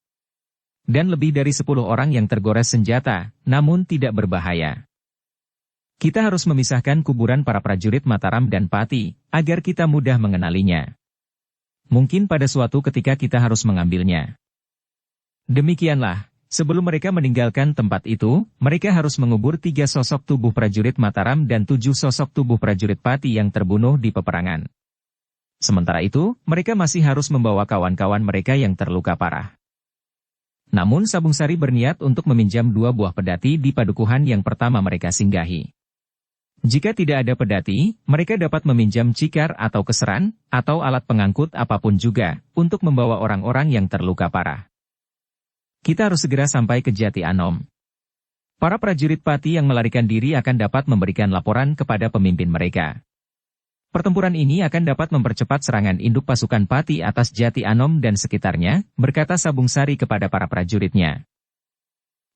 Dan lebih dari 10 orang yang tergores senjata, namun tidak berbahaya. Kita harus memisahkan kuburan para prajurit Mataram dan Pati, agar kita mudah mengenalinya. Mungkin pada suatu ketika kita harus mengambilnya. Demikianlah, Sebelum mereka meninggalkan tempat itu, mereka harus mengubur 3 sosok tubuh prajurit Mataram dan 7 sosok tubuh prajurit Pati yang terbunuh di peperangan. Sementara itu, mereka masih harus membawa kawan-kawan mereka yang terluka parah. Namun Sabung Sari berniat untuk meminjam 2 buah pedati di padukuhan yang pertama mereka singgahi. Jika tidak ada pedati, mereka dapat meminjam cikar atau keseran, atau alat pengangkut apapun juga, untuk membawa orang-orang yang terluka parah. Kita harus segera sampai ke Jati Anom. Para prajurit Pati yang melarikan diri akan dapat memberikan laporan kepada pemimpin mereka. Pertempuran ini akan dapat mempercepat serangan induk pasukan Pati atas Jati Anom dan sekitarnya, berkata Sabung Sari kepada para prajuritnya.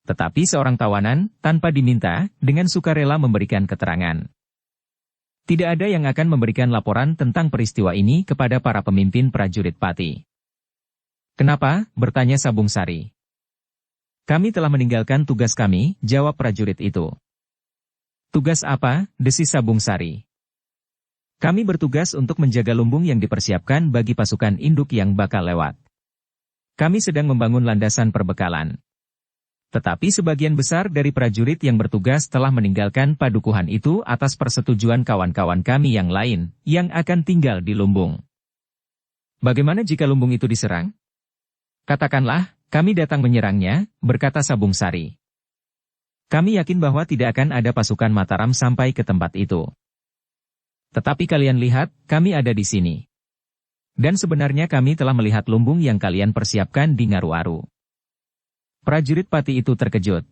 Tetapi seorang tawanan, tanpa diminta, dengan sukarela memberikan keterangan. Tidak ada yang akan memberikan laporan tentang peristiwa ini kepada para pemimpin prajurit Pati. Kenapa? Bertanya Sabung Sari. Kami telah meninggalkan tugas kami, jawab prajurit itu. Tugas apa? Desis Sabung Sari. Kami bertugas untuk menjaga lumbung yang dipersiapkan bagi pasukan induk yang bakal lewat. Kami sedang membangun landasan perbekalan. Tetapi sebagian besar dari prajurit yang bertugas telah meninggalkan padukuhan itu atas persetujuan kawan-kawan kami yang lain, yang akan tinggal di lumbung. Bagaimana jika lumbung itu diserang? Katakanlah, kami datang menyerangnya, berkata Sabung Sari. Kami yakin bahwa tidak akan ada pasukan Mataram sampai ke tempat itu. Tetapi kalian lihat, kami ada di sini. Dan sebenarnya kami telah melihat lumbung yang kalian persiapkan di Ngaruaru. Prajurit Pati itu terkejut.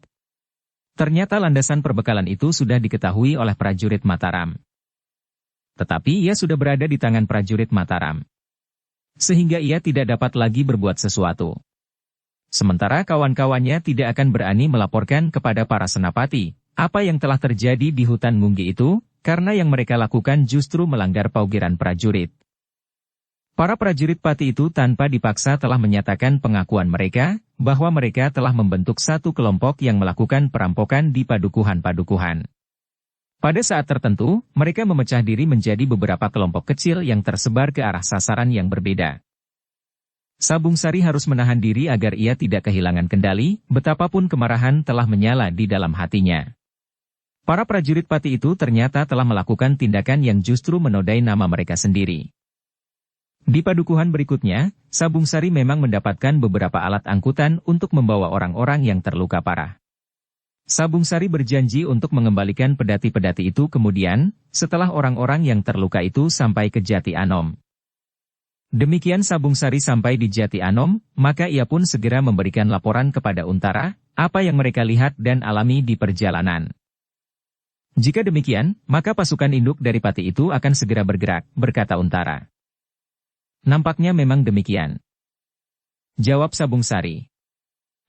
Ternyata landasan perbekalan itu sudah diketahui oleh prajurit Mataram. Tetapi ia sudah berada di tangan prajurit Mataram. Sehingga ia tidak dapat lagi berbuat sesuatu. Sementara kawan-kawannya tidak akan berani melaporkan kepada para senapati, apa yang telah terjadi di hutan Munggi itu, karena yang mereka lakukan justru melanggar paugeran prajurit. Para prajurit Pati itu tanpa dipaksa telah menyatakan pengakuan mereka, bahwa mereka telah membentuk satu kelompok yang melakukan perampokan di padukuhan-padukuhan. Pada saat tertentu, mereka memecah diri menjadi beberapa kelompok kecil yang tersebar ke arah sasaran yang berbeda. Sabung Sari harus menahan diri agar ia tidak kehilangan kendali, betapapun kemarahan telah menyala di dalam hatinya. Para prajurit Pati itu ternyata telah melakukan tindakan yang justru menodai nama mereka sendiri. Di padukuhan berikutnya, Sabung Sari memang mendapatkan beberapa alat angkutan untuk membawa orang-orang yang terluka parah. Sabung Sari berjanji untuk mengembalikan pedati-pedati itu kemudian, setelah orang-orang yang terluka itu sampai ke Jati Anom. Demikian Sabung Sari sampai di Jati Anom, maka ia pun segera memberikan laporan kepada Untara, apa yang mereka lihat dan alami di perjalanan. Jika demikian, maka pasukan induk dari Pati itu akan segera bergerak, berkata Untara. Nampaknya memang demikian. Jawab Sabung Sari.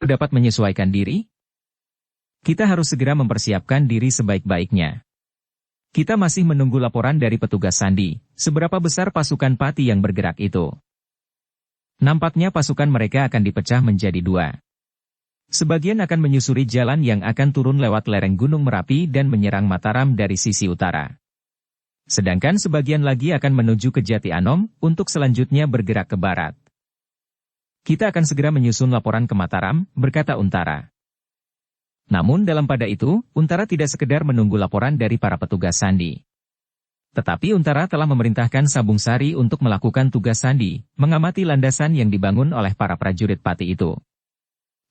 Dapat menyesuaikan diri? Kita harus segera mempersiapkan diri sebaik-baiknya. Kita masih menunggu laporan dari petugas sandi, seberapa besar pasukan Pati yang bergerak itu. Nampaknya pasukan mereka akan dipecah menjadi 2. Sebagian akan menyusuri jalan yang akan turun lewat lereng Gunung Merapi dan menyerang Mataram dari sisi utara. Sedangkan sebagian lagi akan menuju ke Jati Anom, untuk selanjutnya bergerak ke barat. Kita akan segera menyusun laporan ke Mataram, berkata Untara. Namun dalam pada itu, Untara tidak sekedar menunggu laporan dari para petugas sandi. Tetapi Untara telah memerintahkan Sabung Sari untuk melakukan tugas sandi, mengamati landasan yang dibangun oleh para prajurit Pati itu.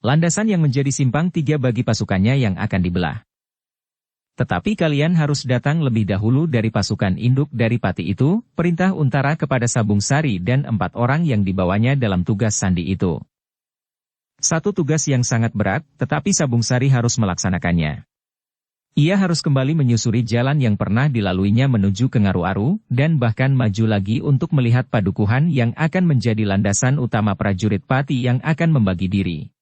Landasan yang menjadi simpang 3 bagi pasukannya yang akan dibelah. Tetapi kalian harus datang lebih dahulu dari pasukan induk dari Pati itu, perintah Untara kepada Sabung Sari dan 4 orang yang dibawanya dalam tugas sandi itu. Satu tugas yang sangat berat, tetapi Sabung Sari harus melaksanakannya. Ia harus kembali menyusuri jalan yang pernah dilaluinya menuju ke Ngaruaru, dan bahkan maju lagi untuk melihat padukuhan yang akan menjadi landasan utama prajurit Pati yang akan membagi diri.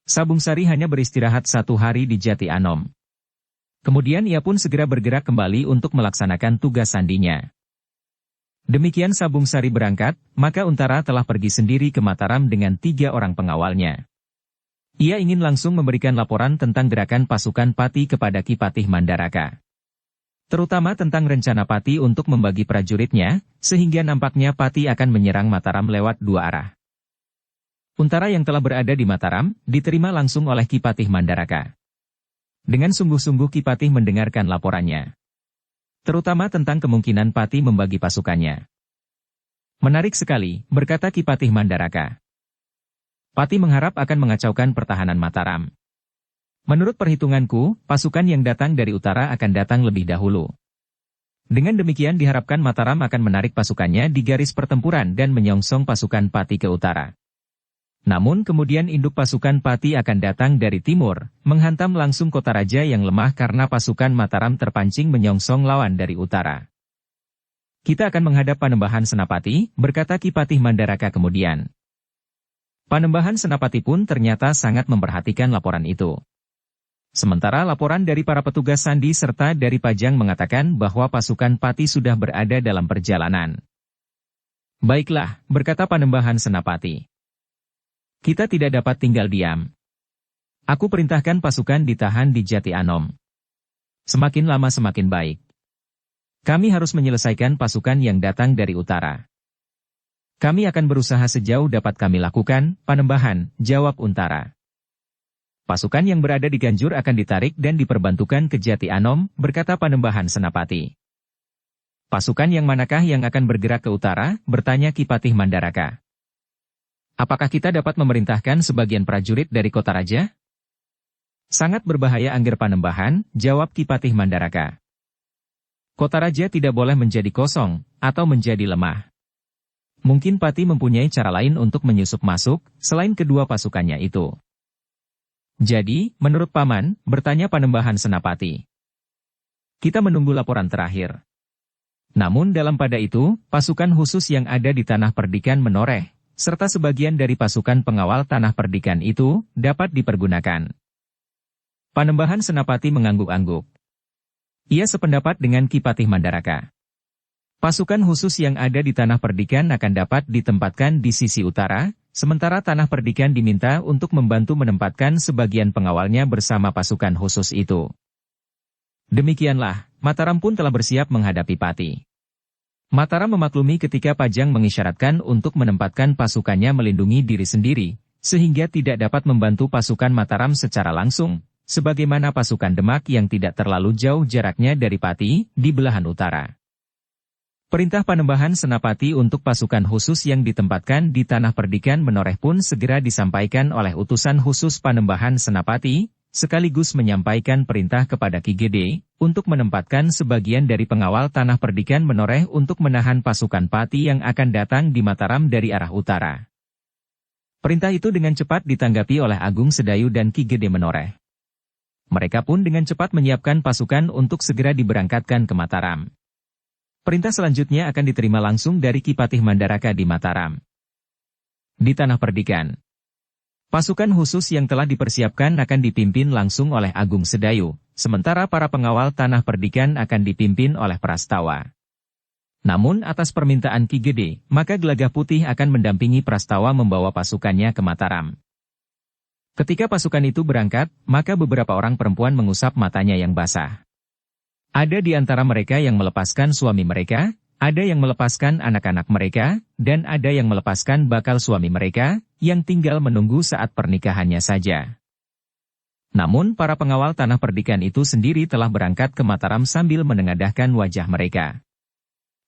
Sabung Sari hanya beristirahat 1 hari di Jati Anom. Kemudian ia pun segera bergerak kembali untuk melaksanakan tugas sandinya. Demikian Sabung Sari berangkat, maka Untara telah pergi sendiri ke Mataram dengan 3 orang pengawalnya. Ia ingin langsung memberikan laporan tentang gerakan pasukan Pati kepada Ki Patih Mandaraka. Terutama tentang rencana Pati untuk membagi prajuritnya, sehingga nampaknya Pati akan menyerang Mataram lewat 2 arah. Untara yang telah berada di Mataram, diterima langsung oleh Ki Patih Mandaraka. Dengan sungguh-sungguh Ki Patih mendengarkan laporannya. Terutama tentang kemungkinan Patih membagi pasukannya. Menarik sekali, berkata Ki Patih Mandaraka. Patih mengharap akan mengacaukan pertahanan Mataram. Menurut perhitunganku, pasukan yang datang dari utara akan datang lebih dahulu. Dengan demikian diharapkan Mataram akan menarik pasukannya di garis pertempuran dan menyongsong pasukan Patih ke utara. Namun kemudian induk pasukan Patih akan datang dari timur, menghantam langsung kota raja yang lemah karena pasukan Mataram terpancing menyongsong lawan dari utara. Kita akan menghadap Panembahan Senapati, berkata Ki Patih Mandaraka kemudian. Panembahan Senapati pun ternyata sangat memperhatikan laporan itu. Sementara laporan dari para petugas sandi serta dari Pajang mengatakan bahwa pasukan Patih sudah berada dalam perjalanan. Baiklah, berkata Panembahan Senapati. Kita tidak dapat tinggal diam. Aku perintahkan pasukan ditahan di Jati Anom. Semakin lama semakin baik. Kami harus menyelesaikan pasukan yang datang dari utara. Kami akan berusaha sejauh dapat kami lakukan, Panembahan, jawab Untara. Pasukan yang berada di Ganjur akan ditarik dan diperbantukan ke Jati Anom, berkata Panembahan Senapati. Pasukan yang manakah yang akan bergerak ke utara, bertanya Ki Patih Mandaraka. Apakah kita dapat memerintahkan sebagian prajurit dari kota raja? Sangat berbahaya Angger Panembahan, jawab Ki Patih Mandaraka. Kota raja tidak boleh menjadi kosong, atau menjadi lemah. Mungkin Patih mempunyai cara lain untuk menyusup masuk, selain kedua pasukannya itu. Jadi, menurut Paman, bertanya Panembahan Senapati. Kita menunggu laporan terakhir. Namun dalam pada itu, pasukan khusus yang ada di Tanah Perdikan menoreh, serta sebagian dari pasukan pengawal Tanah Perdikan itu, dapat dipergunakan. Panembahan Senapati mengangguk-angguk. Ia sependapat dengan Ki Patih Mandaraka. Pasukan khusus yang ada di Tanah Perdikan akan dapat ditempatkan di sisi utara, sementara Tanah Perdikan diminta untuk membantu menempatkan sebagian pengawalnya bersama pasukan khusus itu. Demikianlah, Mataram pun telah bersiap menghadapi Patih. Mataram memaklumi ketika Pajang mengisyaratkan untuk menempatkan pasukannya melindungi diri sendiri, sehingga tidak dapat membantu pasukan Mataram secara langsung, sebagaimana pasukan Demak yang tidak terlalu jauh jaraknya dari Patih, di belahan utara. Perintah Panembahan Senapati untuk pasukan khusus yang ditempatkan di Tanah Perdikan menoreh pun segera disampaikan oleh utusan khusus Panembahan Senapati, sekaligus menyampaikan perintah kepada Ki Gede, untuk menempatkan sebagian dari pengawal Tanah Perdikan menoreh untuk menahan pasukan Patih yang akan datang di Mataram dari arah utara. Perintah itu dengan cepat ditanggapi oleh Agung Sedayu dan Ki Gede menoreh. Mereka pun dengan cepat menyiapkan pasukan untuk segera diberangkatkan ke Mataram. Perintah selanjutnya akan diterima langsung dari Ki Patih Mandaraka di Mataram. Di Tanah Perdikan, pasukan khusus yang telah dipersiapkan akan dipimpin langsung oleh Agung Sedayu, sementara para pengawal Tanah Perdikan akan dipimpin oleh Prastawa. Namun atas permintaan Ki Gede, maka Gelagah Putih akan mendampingi Prastawa membawa pasukannya ke Mataram. Ketika pasukan itu berangkat, maka beberapa orang perempuan mengusap matanya yang basah. Ada di antara mereka yang melepaskan suami mereka, ada yang melepaskan anak-anak mereka, dan ada yang melepaskan bakal suami mereka, yang tinggal menunggu saat pernikahannya saja. Namun para pengawal Tanah Perdikan itu sendiri telah berangkat ke Mataram sambil menengadahkan wajah mereka.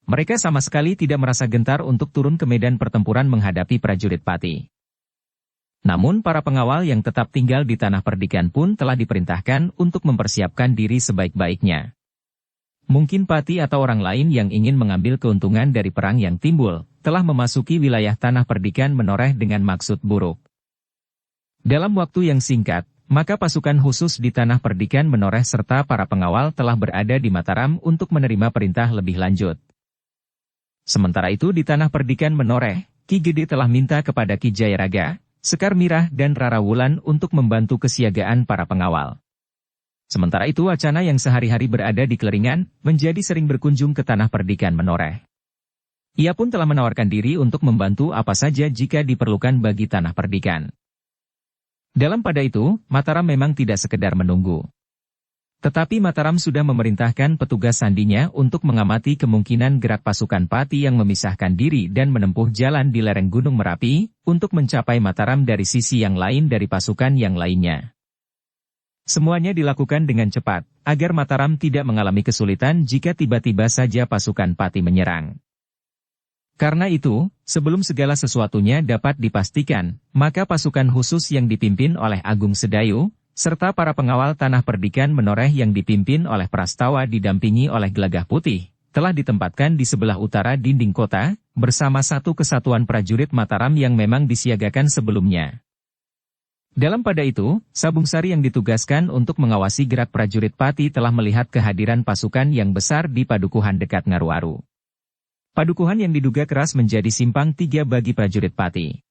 Mereka sama sekali tidak merasa gentar untuk turun ke medan pertempuran menghadapi prajurit Patih. Namun para pengawal yang tetap tinggal di Tanah Perdikan pun telah diperintahkan untuk mempersiapkan diri sebaik-baiknya. Mungkin Patih atau orang lain yang ingin mengambil keuntungan dari perang yang timbul, telah memasuki wilayah Tanah Perdikan menoreh dengan maksud buruk. Dalam waktu yang singkat, maka pasukan khusus di Tanah Perdikan menoreh serta para pengawal telah berada di Mataram untuk menerima perintah lebih lanjut. Sementara itu di Tanah Perdikan menoreh, Ki Gede telah minta kepada Ki Jayaraga, Sekar Mirah dan Rara Wulan untuk membantu kesiagaan para pengawal. Sementara itu Acana yang sehari-hari berada di Kleringan, menjadi sering berkunjung ke Tanah Perdikan menoreh. Ia pun telah menawarkan diri untuk membantu apa saja jika diperlukan bagi Tanah Perdikan. Dalam pada itu, Mataram memang tidak sekedar menunggu. Tetapi Mataram sudah memerintahkan petugas sandinya untuk mengamati kemungkinan gerak pasukan Pati yang memisahkan diri dan menempuh jalan di lereng Gunung Merapi, untuk mencapai Mataram dari sisi yang lain dari pasukan yang lainnya. Semuanya dilakukan dengan cepat, agar Mataram tidak mengalami kesulitan jika tiba-tiba saja pasukan Pati menyerang. Karena itu, sebelum segala sesuatunya dapat dipastikan, maka pasukan khusus yang dipimpin oleh Agung Sedayu, serta para pengawal Tanah Perdikan Menoreh yang dipimpin oleh Prastawa didampingi oleh Gelagah Putih, telah ditempatkan di sebelah utara dinding kota, bersama satu kesatuan prajurit Mataram yang memang disiagakan sebelumnya. Dalam pada itu, Sabungsari yang ditugaskan untuk mengawasi gerak prajurit Pati telah melihat kehadiran pasukan yang besar di padukuhan dekat Ngaruaru. Padukuhan yang diduga keras menjadi simpang 3 bagi prajurit Pati.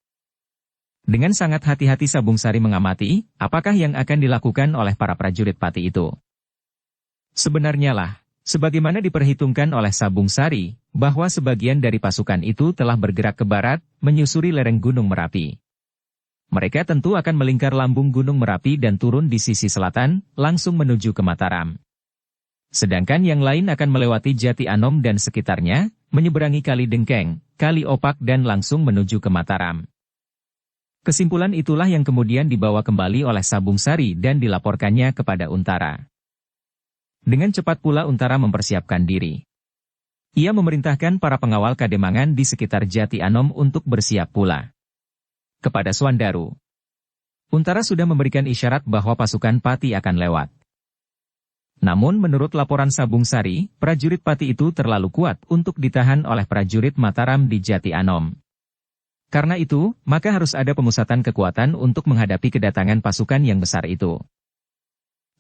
Dengan sangat hati-hati Sabungsari mengamati, apakah yang akan dilakukan oleh para prajurit Pati itu. Sebenarnya lah, sebagaimana diperhitungkan oleh Sabungsari, bahwa sebagian dari pasukan itu telah bergerak ke barat, menyusuri lereng Gunung Merapi. Mereka tentu akan melingkar lambung Gunung Merapi dan turun di sisi selatan, langsung menuju ke Mataram. Sedangkan yang lain akan melewati Jati Anom dan sekitarnya, menyeberangi Kali Dengkeng, Kali Opak dan langsung menuju ke Mataram. Kesimpulan itulah yang kemudian dibawa kembali oleh Sabungsari dan dilaporkannya kepada Untara. Dengan cepat pula Untara mempersiapkan diri. Ia memerintahkan para pengawal Kademangan di sekitar Jati Anom untuk bersiap pula. Kepada Swandaru, Untara sudah memberikan isyarat bahwa pasukan Pati akan lewat. Namun menurut laporan Sabungsari, prajurit Pati itu terlalu kuat untuk ditahan oleh prajurit Mataram di Jati Anom. Karena itu, maka harus ada pemusatan kekuatan untuk menghadapi kedatangan pasukan yang besar itu.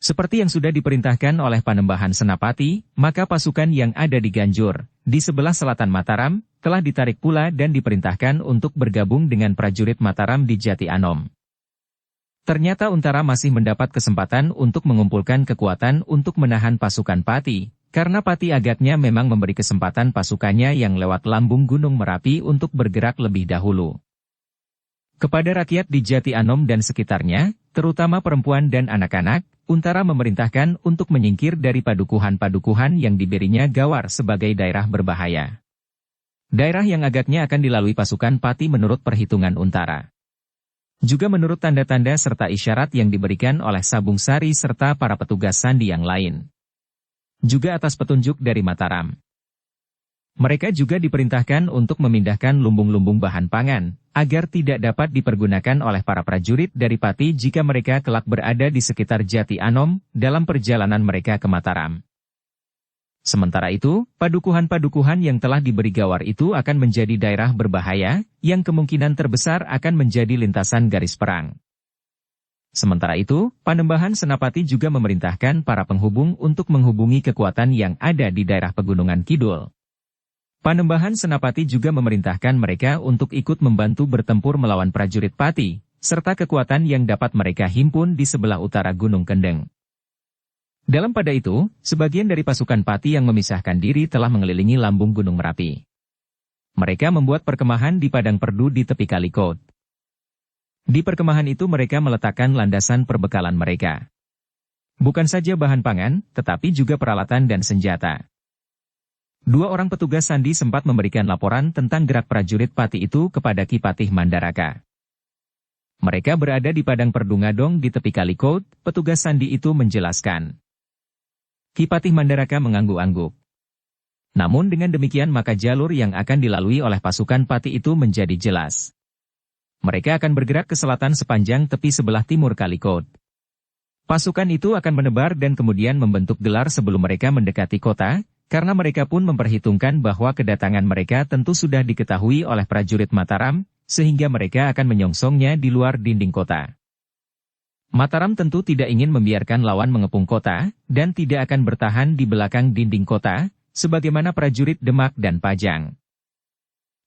Seperti yang sudah diperintahkan oleh Panembahan Senapati, maka pasukan yang ada di Ganjur, di sebelah selatan Mataram, telah ditarik pula dan diperintahkan untuk bergabung dengan prajurit Mataram di Jati Anom. Ternyata Untara masih mendapat kesempatan untuk mengumpulkan kekuatan untuk menahan pasukan Pati, karena Pati agaknya memang memberi kesempatan pasukannya yang lewat lambung Gunung Merapi untuk bergerak lebih dahulu. Kepada rakyat di Jati Anom dan sekitarnya, terutama perempuan dan anak-anak, Untara memerintahkan untuk menyingkir dari padukuhan-padukuhan yang diberinya Gawar sebagai daerah berbahaya. Daerah yang agaknya akan dilalui pasukan Pati menurut perhitungan Untara. Juga menurut tanda-tanda serta isyarat yang diberikan oleh Sabungsari serta para petugas sandi yang lain. Juga atas petunjuk dari Mataram. Mereka juga diperintahkan untuk memindahkan lumbung-lumbung bahan pangan, agar tidak dapat dipergunakan oleh para prajurit dari Pati jika mereka kelak berada di sekitar Jati Anom, dalam perjalanan mereka ke Mataram. Sementara itu, padukuhan-padukuhan yang telah diberi Gawar itu akan menjadi daerah berbahaya, yang kemungkinan terbesar akan menjadi lintasan garis perang. Sementara itu, Panembahan Senapati juga memerintahkan para penghubung untuk menghubungi kekuatan yang ada di daerah Pegunungan Kidul. Panembahan Senapati juga memerintahkan mereka untuk ikut membantu bertempur melawan prajurit Pati, serta kekuatan yang dapat mereka himpun di sebelah utara Gunung Kendeng. Dalam pada itu, sebagian dari pasukan Pati yang memisahkan diri telah mengelilingi lambung Gunung Merapi. Mereka membuat perkemahan di padang perdu di tepi Kalikot. Di perkemahan itu mereka meletakkan landasan perbekalan mereka. Bukan saja bahan pangan, tetapi juga peralatan dan senjata. 2 orang petugas sandi sempat memberikan laporan tentang gerak prajurit Pati itu kepada Ki Patih Mandaraka. Mereka berada di padang perdu Ngadong di tepi Kalikot, petugas sandi itu menjelaskan. Ki Patih Mandaraka mengangguk-angguk. Namun dengan demikian maka jalur yang akan dilalui oleh pasukan Pati itu menjadi jelas. Mereka akan bergerak ke selatan sepanjang tepi sebelah timur Kalikot. Pasukan itu akan menebar dan kemudian membentuk gelar sebelum mereka mendekati kota, karena mereka pun memperhitungkan bahwa kedatangan mereka tentu sudah diketahui oleh prajurit Mataram, sehingga mereka akan menyongsongnya di luar dinding kota. Mataram tentu tidak ingin membiarkan lawan mengepung kota, dan tidak akan bertahan di belakang dinding kota, sebagaimana prajurit Demak dan Pajang.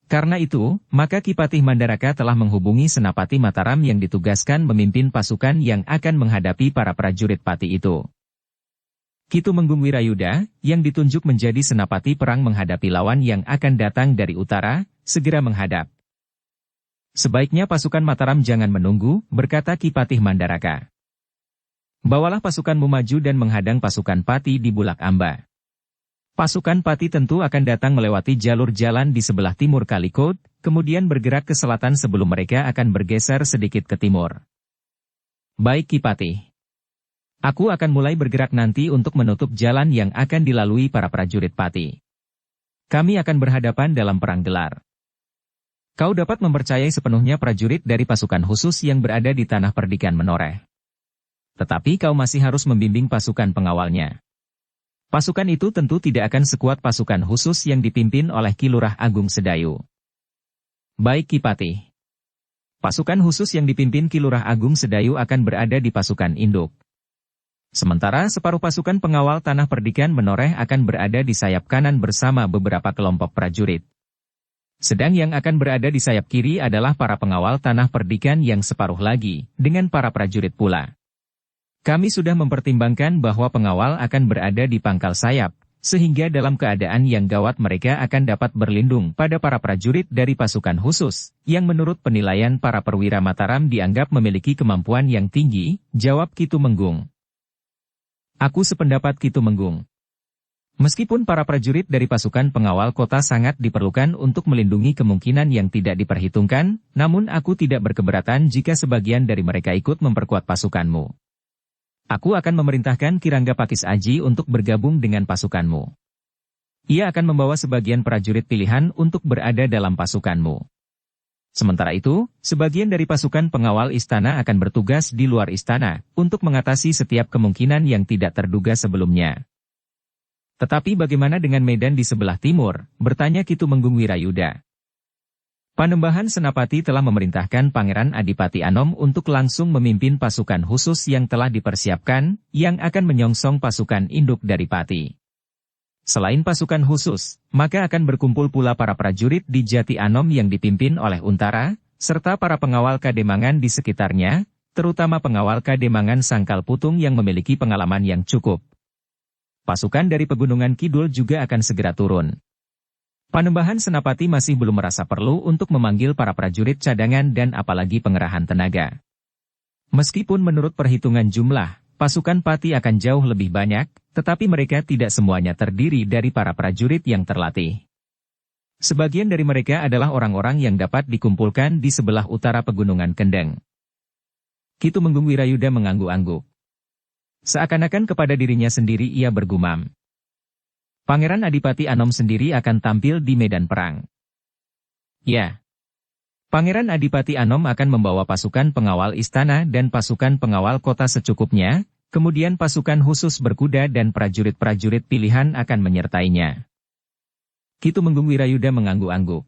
Karena itu, maka Ki Patih Mandaraka telah menghubungi Senapati Mataram yang ditugaskan memimpin pasukan yang akan menghadapi para prajurit Pati itu. Ki Tumenggung Wirayuda, yang ditunjuk menjadi senapati perang menghadapi lawan yang akan datang dari utara, segera menghadap. Sebaiknya pasukan Mataram jangan menunggu, berkata Ki Patih Mandaraka. Bawalah pasukanmu maju dan menghadang pasukan Pati di Bulak Amba. Pasukan Pati tentu akan datang melewati jalur jalan di sebelah timur Kalikot, kemudian bergerak ke selatan sebelum mereka akan bergeser sedikit ke timur. Baik Ki Patih. Aku akan mulai bergerak nanti untuk menutup jalan yang akan dilalui para prajurit Pati. Kami akan berhadapan dalam perang gelar. Kau dapat mempercayai sepenuhnya prajurit dari pasukan khusus yang berada di tanah perdikan menoreh. Tetapi kau masih harus membimbing pasukan pengawalnya. Pasukan itu tentu tidak akan sekuat pasukan khusus yang dipimpin oleh Ki Lurah Agung Sedayu. Baik Ki Patih. Pasukan khusus yang dipimpin Ki Lurah Agung Sedayu akan berada di pasukan induk. Sementara separuh pasukan pengawal tanah perdikan menoreh akan berada di sayap kanan bersama beberapa kelompok prajurit. Sedang yang akan berada di sayap kiri adalah para pengawal tanah perdikan yang separuh lagi, dengan para prajurit pula. Kami sudah mempertimbangkan bahwa pengawal akan berada di pangkal sayap, sehingga dalam keadaan yang gawat mereka akan dapat berlindung pada para prajurit dari pasukan khusus, yang menurut penilaian para perwira Mataram dianggap memiliki kemampuan yang tinggi, jawab Ki Tumenggung. Aku sependapat Ki Tumenggung. Meskipun para prajurit dari pasukan pengawal kota sangat diperlukan untuk melindungi kemungkinan yang tidak diperhitungkan, namun aku tidak berkeberatan jika sebagian dari mereka ikut memperkuat pasukanmu. Aku akan memerintahkan Ki Rangga Pakis Aji untuk bergabung dengan pasukanmu. Ia akan membawa sebagian prajurit pilihan untuk berada dalam pasukanmu. Sementara itu, sebagian dari pasukan pengawal istana akan bertugas di luar istana, untuk mengatasi setiap kemungkinan yang tidak terduga sebelumnya. Tetapi bagaimana dengan medan di sebelah timur, bertanya Ki Tumenggung Wirayuda. Panembahan Senapati telah memerintahkan Pangeran Adipati Anom untuk langsung memimpin pasukan khusus yang telah dipersiapkan, yang akan menyongsong pasukan induk dari Pati. Selain pasukan khusus, maka akan berkumpul pula para prajurit di Jati Anom yang dipimpin oleh Untara, serta para pengawal Kademangan di sekitarnya, terutama pengawal Kademangan Sangkal Putung yang memiliki pengalaman yang cukup. Pasukan dari Pegunungan Kidul juga akan segera turun. Panembahan Senapati masih belum merasa perlu untuk memanggil para prajurit cadangan dan apalagi pengerahan tenaga. Meskipun menurut perhitungan jumlah, pasukan Pati akan jauh lebih banyak, tetapi mereka tidak semuanya terdiri dari para prajurit yang terlatih. Sebagian dari mereka adalah orang-orang yang dapat dikumpulkan di sebelah utara Pegunungan Kendeng. Ki Tumenggung Wirayuda mengangguk-angguk. Seakan-akan kepada dirinya sendiri ia bergumam. Pangeran Adipati Anom sendiri akan tampil di medan perang. Ya. Pangeran Adipati Anom akan membawa pasukan pengawal istana dan pasukan pengawal kota secukupnya, kemudian pasukan khusus berkuda dan prajurit-prajurit pilihan akan menyertainya. Ki Tumenggung Wirayuda mengangguk-angguk.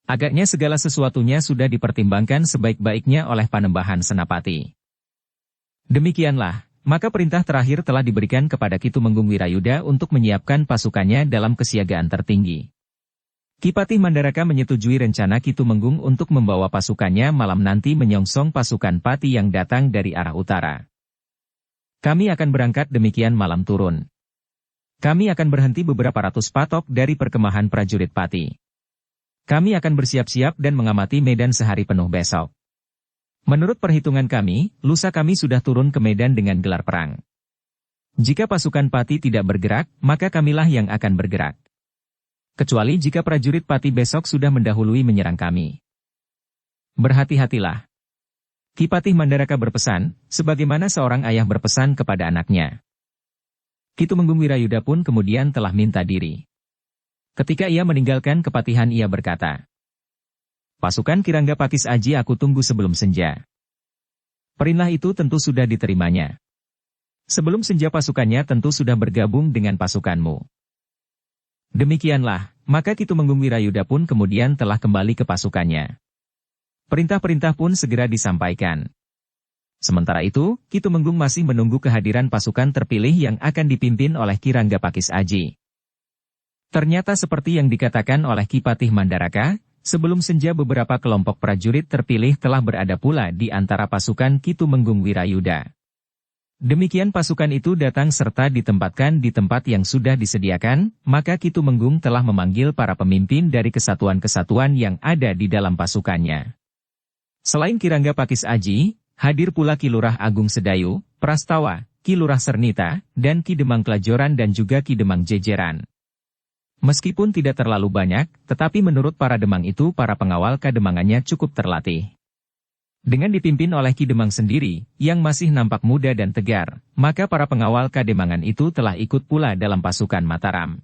Agaknya segala sesuatunya sudah dipertimbangkan sebaik-baiknya oleh Panembahan Senapati. Demikianlah. Maka perintah terakhir telah diberikan kepada Ki Tumenggung Wirayuda untuk menyiapkan pasukannya dalam kesiagaan tertinggi. Ki Patih Mandaraka menyetujui rencana Ki Tumenggung untuk membawa pasukannya malam nanti menyongsong pasukan Pati yang datang dari arah utara. Kami akan berangkat demikian malam turun. Kami akan berhenti beberapa ratus patok dari perkemahan prajurit Pati. Kami akan bersiap-siap dan mengamati medan sehari penuh besok. Menurut perhitungan kami, lusa kami sudah turun ke medan dengan gelar perang. Jika pasukan Pati tidak bergerak, maka kamilah yang akan bergerak. Kecuali jika prajurit Pati besok sudah mendahului menyerang kami. Berhati-hatilah. Ki Patih Mandaraka berpesan, sebagaimana seorang ayah berpesan kepada anaknya. Ki Tumenggung Wirayuda pun kemudian telah minta diri. Ketika ia meninggalkan kepatihan ia berkata, pasukan Ki Rangga Pakis Aji aku tunggu sebelum senja. Perintah itu tentu sudah diterimanya. Sebelum senja pasukannya tentu sudah bergabung dengan pasukanmu. Demikianlah, maka Ki Tumenggung Wirayuda pun kemudian telah kembali ke pasukannya. Perintah-perintah pun segera disampaikan. Sementara itu, Ki Tumenggung masih menunggu kehadiran pasukan terpilih yang akan dipimpin oleh Ki Rangga Pakis Aji. Ternyata seperti yang dikatakan oleh Ki Patih Mandaraka, sebelum senja beberapa kelompok prajurit terpilih telah berada pula di antara pasukan Ki Tumenggung Wirayuda. Demikian pasukan itu datang serta ditempatkan di tempat yang sudah disediakan, maka Ki Tumenggung telah memanggil para pemimpin dari kesatuan-kesatuan yang ada di dalam pasukannya. Selain Ki Rangga Pakis Aji, hadir pula Ki Lurah Agung Sedayu, Prastawa, Ki Lurah Sernita, dan Ki Demang Kelajoran dan juga Ki Demang Jejeran. Meskipun tidak terlalu banyak, tetapi menurut para Demang itu para pengawal kademangannya cukup terlatih. Dengan dipimpin oleh Ki Demang sendiri, yang masih nampak muda dan tegar, maka para pengawal kademangan itu telah ikut pula dalam pasukan Mataram.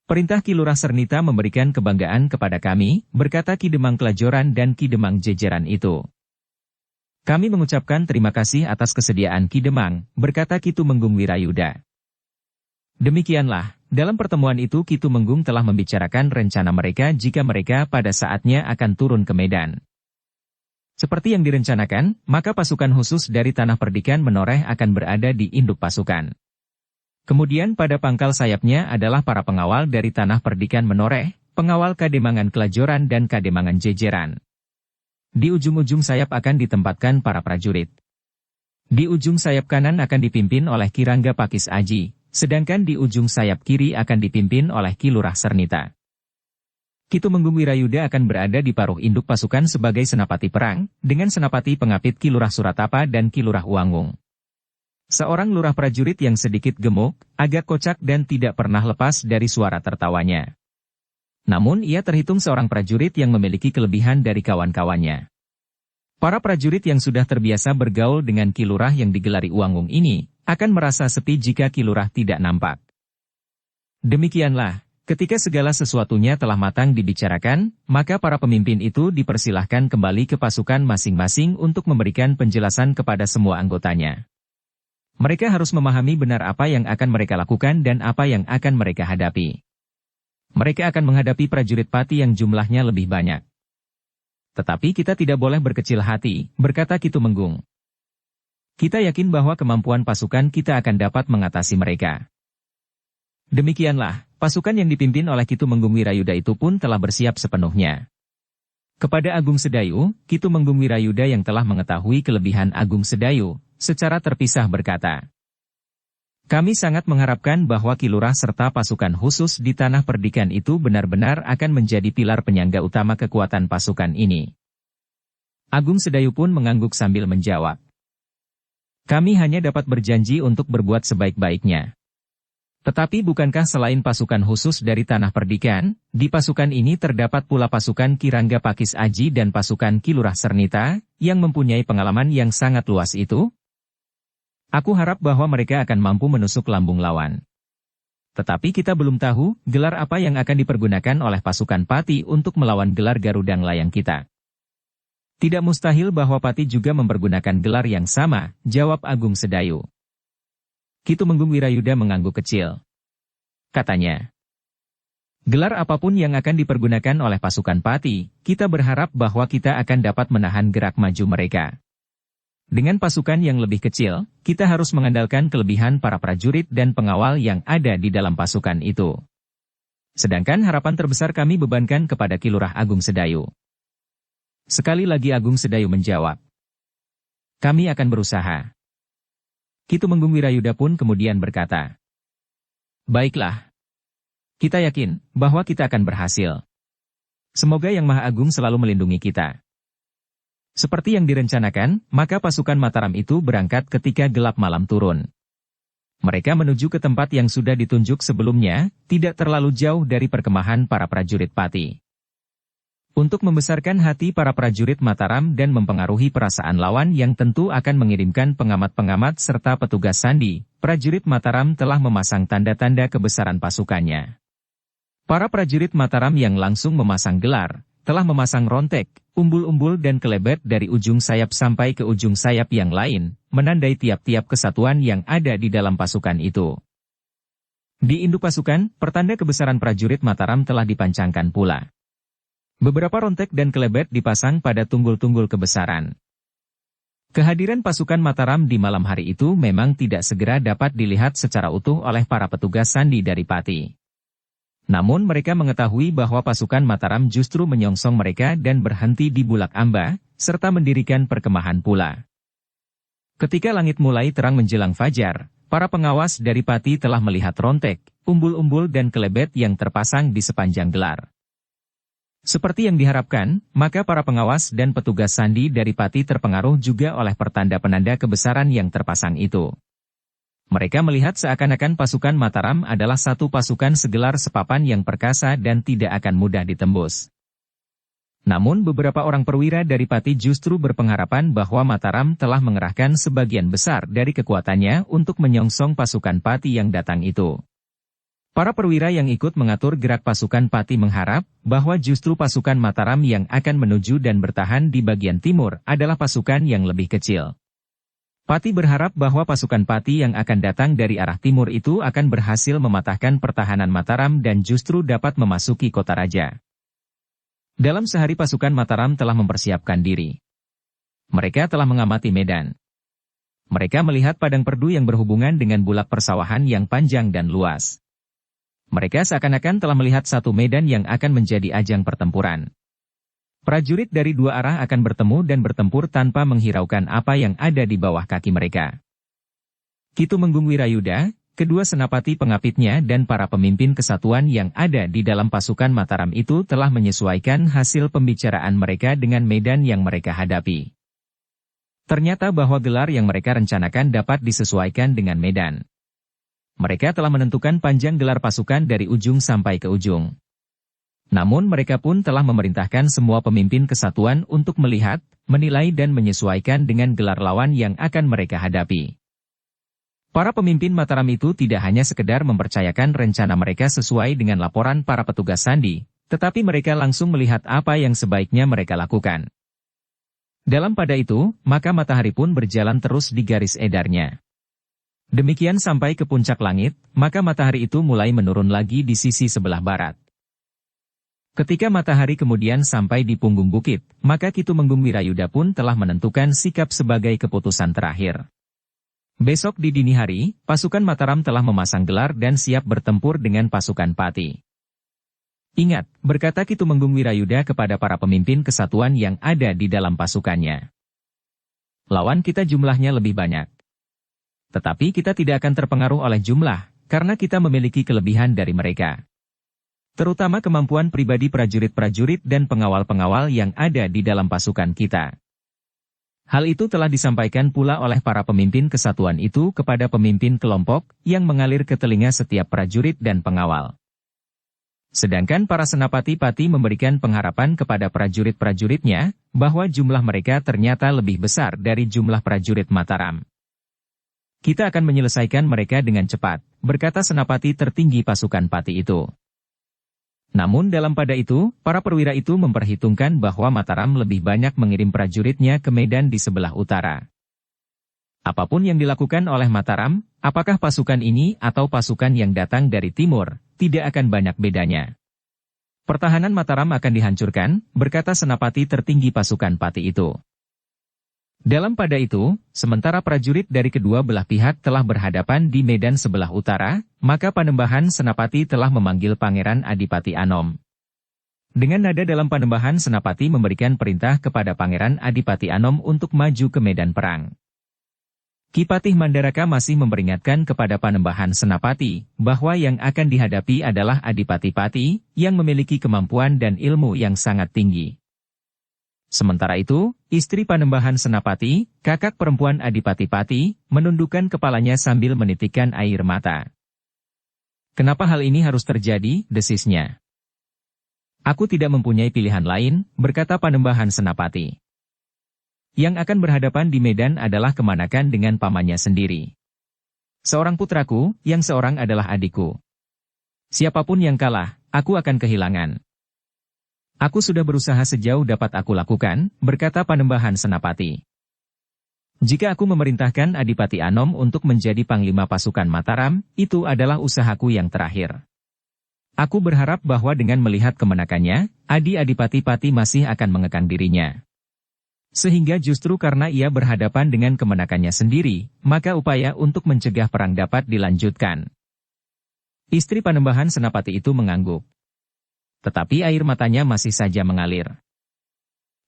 Perintah Ki Lurah Sernita memberikan kebanggaan kepada kami, berkata Ki Demang Kelajoran dan Ki Demang Jejeran itu. Kami mengucapkan terima kasih atas kesediaan Ki Demang, berkata Ki Tumenggung Wirayuda. Demikianlah, dalam pertemuan itu Ki Tumenggung telah membicarakan rencana mereka jika mereka pada saatnya akan turun ke medan. Seperti yang direncanakan, maka pasukan khusus dari Tanah Perdikan Menoreh akan berada di induk pasukan. Kemudian pada pangkal sayapnya adalah para pengawal dari Tanah Perdikan Menoreh, pengawal Kademangan Kelajoran dan Kademangan Jejeran. Di ujung-ujung sayap akan ditempatkan para prajurit. Di ujung sayap kanan akan dipimpin oleh Ki Rangga Pakis Aji, sedangkan di ujung sayap kiri akan dipimpin oleh Ki Lurah Sernita. Ki Tumenggung Wirayuda akan berada di paruh induk pasukan sebagai senapati perang, dengan senapati pengapit Ki Lurah Suratapa dan Ki Lurah Uangung. Seorang lurah prajurit yang sedikit gemuk, agak kocak dan tidak pernah lepas dari suara tertawanya. Namun ia terhitung seorang prajurit yang memiliki kelebihan dari kawan-kawannya. Para prajurit yang sudah terbiasa bergaul dengan Ki Lurah yang digelari Uangung ini, akan merasa sepi jika Ki Lurah tidak nampak. Demikianlah, ketika segala sesuatunya telah matang dibicarakan, maka para pemimpin itu dipersilahkan kembali ke pasukan masing-masing untuk memberikan penjelasan kepada semua anggotanya. Mereka harus memahami benar apa yang akan mereka lakukan dan apa yang akan mereka hadapi. Mereka akan menghadapi prajurit Pati yang jumlahnya lebih banyak. Tetapi kita tidak boleh berkecil hati, berkata Ki Tumenggung. Kita yakin bahwa kemampuan pasukan kita akan dapat mengatasi mereka. Demikianlah, pasukan yang dipimpin oleh Ki Tumenggung Wirayuda itu pun telah bersiap sepenuhnya. Kepada Agung Sedayu, Ki Tumenggung Wirayuda yang telah mengetahui kelebihan Agung Sedayu, secara terpisah berkata, kami sangat mengharapkan bahwa Ki Lurah serta pasukan khusus di Tanah Perdikan itu benar-benar akan menjadi pilar penyangga utama kekuatan pasukan ini. Agung Sedayu pun mengangguk sambil menjawab. Kami hanya dapat berjanji untuk berbuat sebaik-baiknya. Tetapi bukankah selain pasukan khusus dari Tanah Perdikan, di pasukan ini terdapat pula pasukan Ki Rangga Pakis Aji dan pasukan Ki Lurah Sernita, yang mempunyai pengalaman yang sangat luas itu? Aku harap bahwa mereka akan mampu menusuk lambung lawan. Tetapi kita belum tahu, gelar apa yang akan dipergunakan oleh pasukan Pati untuk melawan gelar Garudang Layang kita. Tidak mustahil bahwa Pati juga mempergunakan gelar yang sama, jawab Agung Sedayu. Ki Tumenggung Wirayuda mengangguk kecil. Katanya, gelar apapun yang akan dipergunakan oleh pasukan Pati, kita berharap bahwa kita akan dapat menahan gerak maju mereka. Dengan pasukan yang lebih kecil, kita harus mengandalkan kelebihan para prajurit dan pengawal yang ada di dalam pasukan itu. Sedangkan harapan terbesar kami bebankan kepada Ki Lurah Agung Sedayu. Sekali lagi Agung Sedayu menjawab. Kami akan berusaha. Ki Tumenggung Wirayuda pun kemudian berkata. Baiklah. Kita yakin bahwa kita akan berhasil. Semoga Yang Maha Agung selalu melindungi kita. Seperti yang direncanakan, maka pasukan Mataram itu berangkat ketika gelap malam turun. Mereka menuju ke tempat yang sudah ditunjuk sebelumnya, tidak terlalu jauh dari perkemahan para prajurit Pati. Untuk membesarkan hati para prajurit Mataram dan mempengaruhi perasaan lawan yang tentu akan mengirimkan pengamat-pengamat serta petugas sandi, prajurit Mataram telah memasang tanda-tanda kebesaran pasukannya. Para prajurit Mataram yang langsung memasang gelar, telah memasang rontek, umbul-umbul dan kelebet dari ujung sayap sampai ke ujung sayap yang lain, menandai tiap-tiap kesatuan yang ada di dalam pasukan itu. Di induk pasukan, pertanda kebesaran prajurit Mataram telah dipancangkan pula. Beberapa rontek dan kelebet dipasang pada tunggul-tunggul kebesaran. Kehadiran pasukan Mataram di malam hari itu memang tidak segera dapat dilihat secara utuh oleh para petugas sandi dari Pati. Namun mereka mengetahui bahwa pasukan Mataram justru menyongsong mereka dan berhenti di Bulak Amba, serta mendirikan perkemahan pula. Ketika langit mulai terang menjelang fajar, para pengawas dari Pati telah melihat rontek, umbul-umbul dan kelebet yang terpasang di sepanjang gelar. Seperti yang diharapkan, maka para pengawas dan petugas sandi dari Pati terpengaruh juga oleh pertanda-penanda kebesaran yang terpasang itu. Mereka melihat seakan-akan pasukan Mataram adalah satu pasukan segelar sepapan yang perkasa dan tidak akan mudah ditembus. Namun beberapa orang perwira dari Pati justru berpengharapan bahwa Mataram telah mengerahkan sebagian besar dari kekuatannya untuk menyongsong pasukan Pati yang datang itu. Para perwira yang ikut mengatur gerak pasukan Pati mengharap bahwa justru pasukan Mataram yang akan menuju dan bertahan di bagian timur adalah pasukan yang lebih kecil. Pati berharap bahwa pasukan Pati yang akan datang dari arah timur itu akan berhasil mematahkan pertahanan Mataram dan justru dapat memasuki kota raja. Dalam sehari pasukan Mataram telah mempersiapkan diri. Mereka telah mengamati medan. Mereka melihat padang perdu yang berhubungan dengan bulak persawahan yang panjang dan luas. Mereka seakan-akan telah melihat satu medan yang akan menjadi ajang pertempuran. Prajurit dari dua arah akan bertemu dan bertempur tanpa menghiraukan apa yang ada di bawah kaki mereka. Ki Tumenggung Wirayuda, kedua senapati pengapitnya dan para pemimpin kesatuan yang ada di dalam pasukan Mataram itu telah menyesuaikan hasil pembicaraan mereka dengan medan yang mereka hadapi. Ternyata bahwa gelar yang mereka rencanakan dapat disesuaikan dengan medan. Mereka telah menentukan panjang gelar pasukan dari ujung sampai ke ujung. Namun mereka pun telah memerintahkan semua pemimpin kesatuan untuk melihat, menilai dan menyesuaikan dengan gelar lawan yang akan mereka hadapi. Para pemimpin Mataram itu tidak hanya sekedar mempercayakan rencana mereka sesuai dengan laporan para petugas sandi, tetapi mereka langsung melihat apa yang sebaiknya mereka lakukan. Dalam pada itu, maka matahari pun berjalan terus di garis edarnya. Demikian sampai ke puncak langit, maka matahari itu mulai menurun lagi di sisi sebelah barat. Ketika matahari kemudian sampai di punggung bukit, maka Ki Tumenggung Wirayuda pun telah menentukan sikap sebagai keputusan terakhir. Besok di dini hari, pasukan Mataram telah memasang gelar dan siap bertempur dengan pasukan Pati. Ingat, berkata Ki Tumenggung Wirayuda kepada para pemimpin kesatuan yang ada di dalam pasukannya. Lawan kita jumlahnya lebih banyak. Tetapi kita tidak akan terpengaruh oleh jumlah, karena kita memiliki kelebihan dari mereka. Terutama kemampuan pribadi prajurit-prajurit dan pengawal-pengawal yang ada di dalam pasukan kita. Hal itu telah disampaikan pula oleh para pemimpin kesatuan itu kepada pemimpin kelompok yang mengalir ke telinga setiap prajurit dan pengawal. Sedangkan para senapati Pati memberikan pengharapan kepada prajurit-prajuritnya bahwa jumlah mereka ternyata lebih besar dari jumlah prajurit Mataram. Kita akan menyelesaikan mereka dengan cepat, berkata senapati tertinggi pasukan Pati itu. Namun dalam pada itu, para perwira itu memperhitungkan bahwa Mataram lebih banyak mengirim prajuritnya ke medan di sebelah utara. Apapun yang dilakukan oleh Mataram, apakah pasukan ini atau pasukan yang datang dari timur, tidak akan banyak bedanya. Pertahanan Mataram akan dihancurkan, berkata senapati tertinggi pasukan Pati itu. Dalam pada itu, sementara prajurit dari kedua belah pihak telah berhadapan di medan sebelah utara, maka Panembahan Senapati telah memanggil Pangeran Adipati Anom. Dengan nada dalam Panembahan Senapati memberikan perintah kepada Pangeran Adipati Anom untuk maju ke medan perang. Ki Patih Mandaraka masih memperingatkan kepada Panembahan Senapati bahwa yang akan dihadapi adalah Adipati Pati yang memiliki kemampuan dan ilmu yang sangat tinggi. Sementara itu, istri Panembahan Senapati, kakak perempuan Adipati Pati, menundukkan kepalanya sambil menitikkan air mata. Kenapa hal ini harus terjadi, desisnya. Aku tidak mempunyai pilihan lain, berkata Panembahan Senapati. Yang akan berhadapan di medan adalah Kemanakan dengan pamannya sendiri. Seorang putraku, yang seorang adalah adikku. Siapapun yang kalah, aku akan kehilangan. Aku sudah berusaha sejauh dapat aku lakukan, berkata Panembahan Senapati. Jika aku memerintahkan Adipati Anom untuk menjadi panglima pasukan Mataram, itu adalah usahaku yang terakhir. Aku berharap bahwa dengan melihat kemenakannya, Adipati Pati masih akan mengekang dirinya. Sehingga justru karena ia berhadapan dengan kemenakannya sendiri, maka upaya untuk mencegah perang dapat dilanjutkan. Istri Panembahan Senapati itu mengangguk. Tetapi air matanya masih saja mengalir.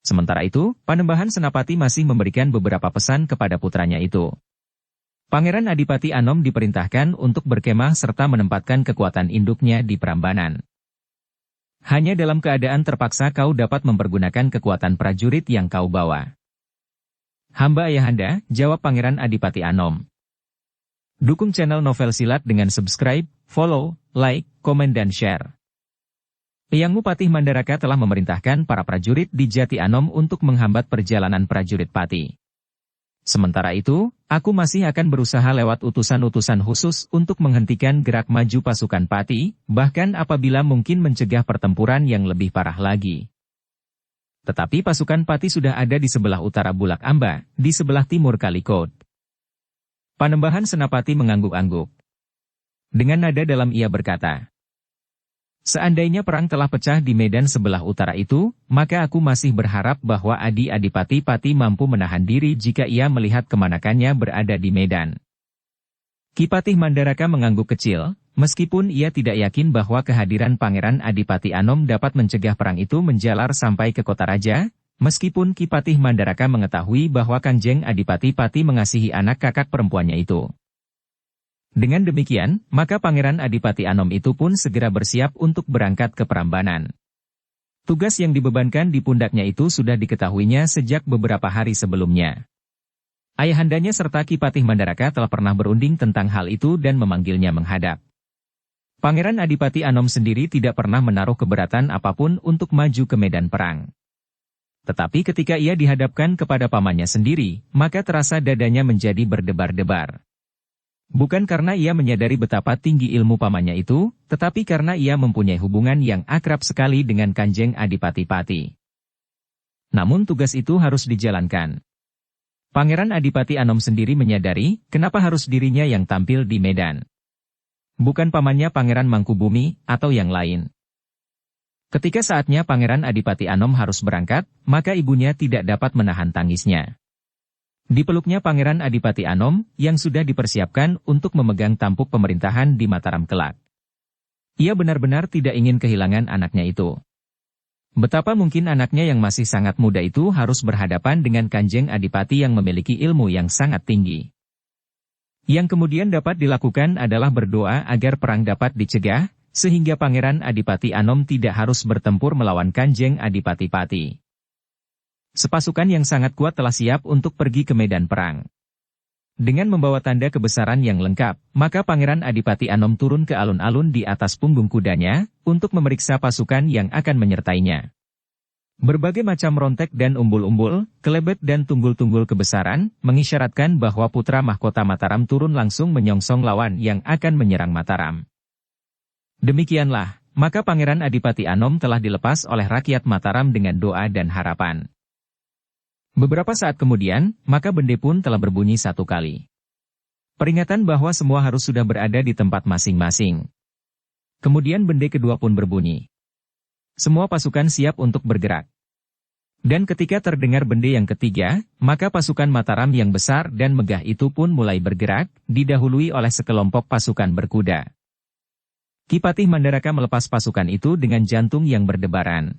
Sementara itu, Panembahan Senapati masih memberikan beberapa pesan kepada putranya itu. Pangeran Adipati Anom diperintahkan untuk berkemah serta menempatkan kekuatan induknya di Prambanan. Hanya dalam keadaan terpaksa kau dapat mempergunakan kekuatan prajurit yang kau bawa. Hamba ayahanda, jawab Pangeran Adipati Anom. Dukung channel Novel Silat dengan subscribe, follow, like, komen dan share. Eyangmu Patih Mandaraka telah memerintahkan para prajurit di Jati Anom untuk menghambat perjalanan prajurit Patih. Sementara itu, aku masih akan berusaha lewat utusan-utusan khusus untuk menghentikan gerak maju pasukan Patih, bahkan apabila mungkin mencegah pertempuran yang lebih parah lagi. Tetapi pasukan Patih sudah ada di sebelah utara Bulak Amba, di sebelah timur Kalikot. Panembahan Senapati mengangguk-angguk. Dengan nada dalam ia berkata, seandainya perang telah pecah di medan sebelah utara itu, maka aku masih berharap bahwa Adi Adipati Patih mampu menahan diri jika ia melihat kemanakannya berada di medan. Ki Patih Mandaraka mengangguk kecil, meskipun ia tidak yakin bahwa kehadiran Pangeran Adipati Anom dapat mencegah perang itu menjalar sampai ke kota raja, meskipun Ki Patih Mandaraka mengetahui bahwa Kanjeng Adipati Patih mengasihi anak kakak perempuannya itu. Dengan demikian, maka Pangeran Adipati Anom itu pun segera bersiap untuk berangkat ke Prambanan. Tugas yang dibebankan di pundaknya itu sudah diketahuinya sejak beberapa hari sebelumnya. Ayahandanya serta Ki Patih Mandaraka telah pernah berunding tentang hal itu dan memanggilnya menghadap. Pangeran Adipati Anom sendiri tidak pernah menaruh keberatan apapun untuk maju ke medan perang. Tetapi ketika ia dihadapkan kepada pamannya sendiri, maka terasa dadanya menjadi berdebar-debar. Bukan karena ia menyadari betapa tinggi ilmu pamannya itu, tetapi karena ia mempunyai hubungan yang akrab sekali dengan Kanjeng Adipati Patih. Namun tugas itu harus dijalankan. Pangeran Adipati Anom sendiri menyadari, kenapa harus dirinya yang tampil di medan. Bukan pamannya Pangeran Mangkubumi, atau yang lain. Ketika saatnya Pangeran Adipati Anom harus berangkat, maka ibunya tidak dapat menahan tangisnya. Dipeluknya Pangeran Adipati Anom, yang sudah dipersiapkan untuk memegang tampuk pemerintahan di Mataram kelak. Ia benar-benar tidak ingin kehilangan anaknya itu. Betapa mungkin anaknya yang masih sangat muda itu harus berhadapan dengan Kanjeng Adipati yang memiliki ilmu yang sangat tinggi. Yang kemudian dapat dilakukan adalah berdoa agar perang dapat dicegah, sehingga Pangeran Adipati Anom tidak harus bertempur melawan Kanjeng Adipati Patih. Sepasukan yang sangat kuat telah siap untuk pergi ke medan perang. Dengan membawa tanda kebesaran yang lengkap, maka Pangeran Adipati Anom turun ke alun-alun di atas punggung kudanya, untuk memeriksa pasukan yang akan menyertainya. Berbagai macam rontek dan umbul-umbul, kelebet dan tunggul-tunggul kebesaran, mengisyaratkan bahwa putra mahkota Mataram turun langsung menyongsong lawan yang akan menyerang Mataram. Demikianlah, maka Pangeran Adipati Anom telah dilepas oleh rakyat Mataram dengan doa dan harapan. Beberapa saat kemudian, maka bende pun telah berbunyi satu kali. Peringatan bahwa semua harus sudah berada di tempat masing-masing. Kemudian bende kedua pun berbunyi. Semua pasukan siap untuk bergerak. Dan ketika terdengar bende yang ketiga, maka pasukan Mataram yang besar dan megah itu pun mulai bergerak, didahului oleh sekelompok pasukan berkuda. Ki Patih Mandaraka melepas pasukan itu dengan jantung yang berdebaran.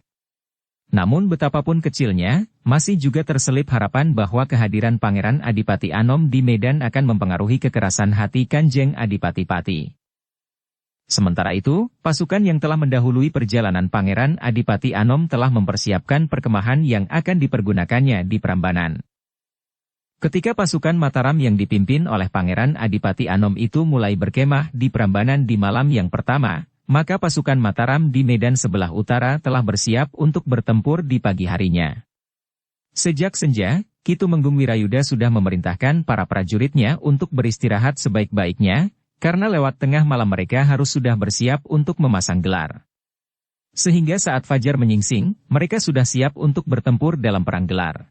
Namun betapapun kecilnya, masih juga terselip harapan bahwa kehadiran Pangeran Adipati Anom di medan akan mempengaruhi kekerasan hati Kanjeng Adipati Patih. Sementara itu, pasukan yang telah mendahului perjalanan Pangeran Adipati Anom telah mempersiapkan perkemahan yang akan dipergunakannya di Prambanan. Ketika pasukan Mataram yang dipimpin oleh Pangeran Adipati Anom itu mulai berkemah di Prambanan di malam yang pertama, maka pasukan Mataram di medan sebelah utara telah bersiap untuk bertempur di pagi harinya. Sejak senja, Ki Tumenggung Wirayuda sudah memerintahkan para prajuritnya untuk beristirahat sebaik-baiknya, karena lewat tengah malam mereka harus sudah bersiap untuk memasang gelar. Sehingga saat fajar menyingsing, mereka sudah siap untuk bertempur dalam perang gelar.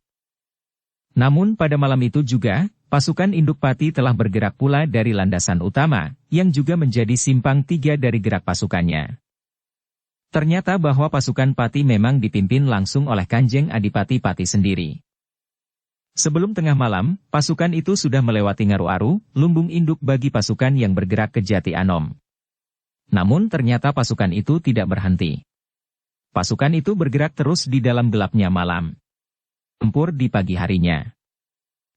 Namun pada malam itu juga, pasukan induk Patih telah bergerak pula dari landasan utama, yang juga menjadi simpang tiga dari gerak pasukannya. Ternyata bahwa pasukan Patih memang dipimpin langsung oleh Kanjeng Adipati Patih sendiri. Sebelum tengah malam, pasukan itu sudah melewati Ngaru-Aru, lumbung induk bagi pasukan yang bergerak ke Jati Anom. Namun ternyata pasukan itu tidak berhenti. Pasukan itu bergerak terus di dalam gelapnya malam. Tempur di pagi harinya.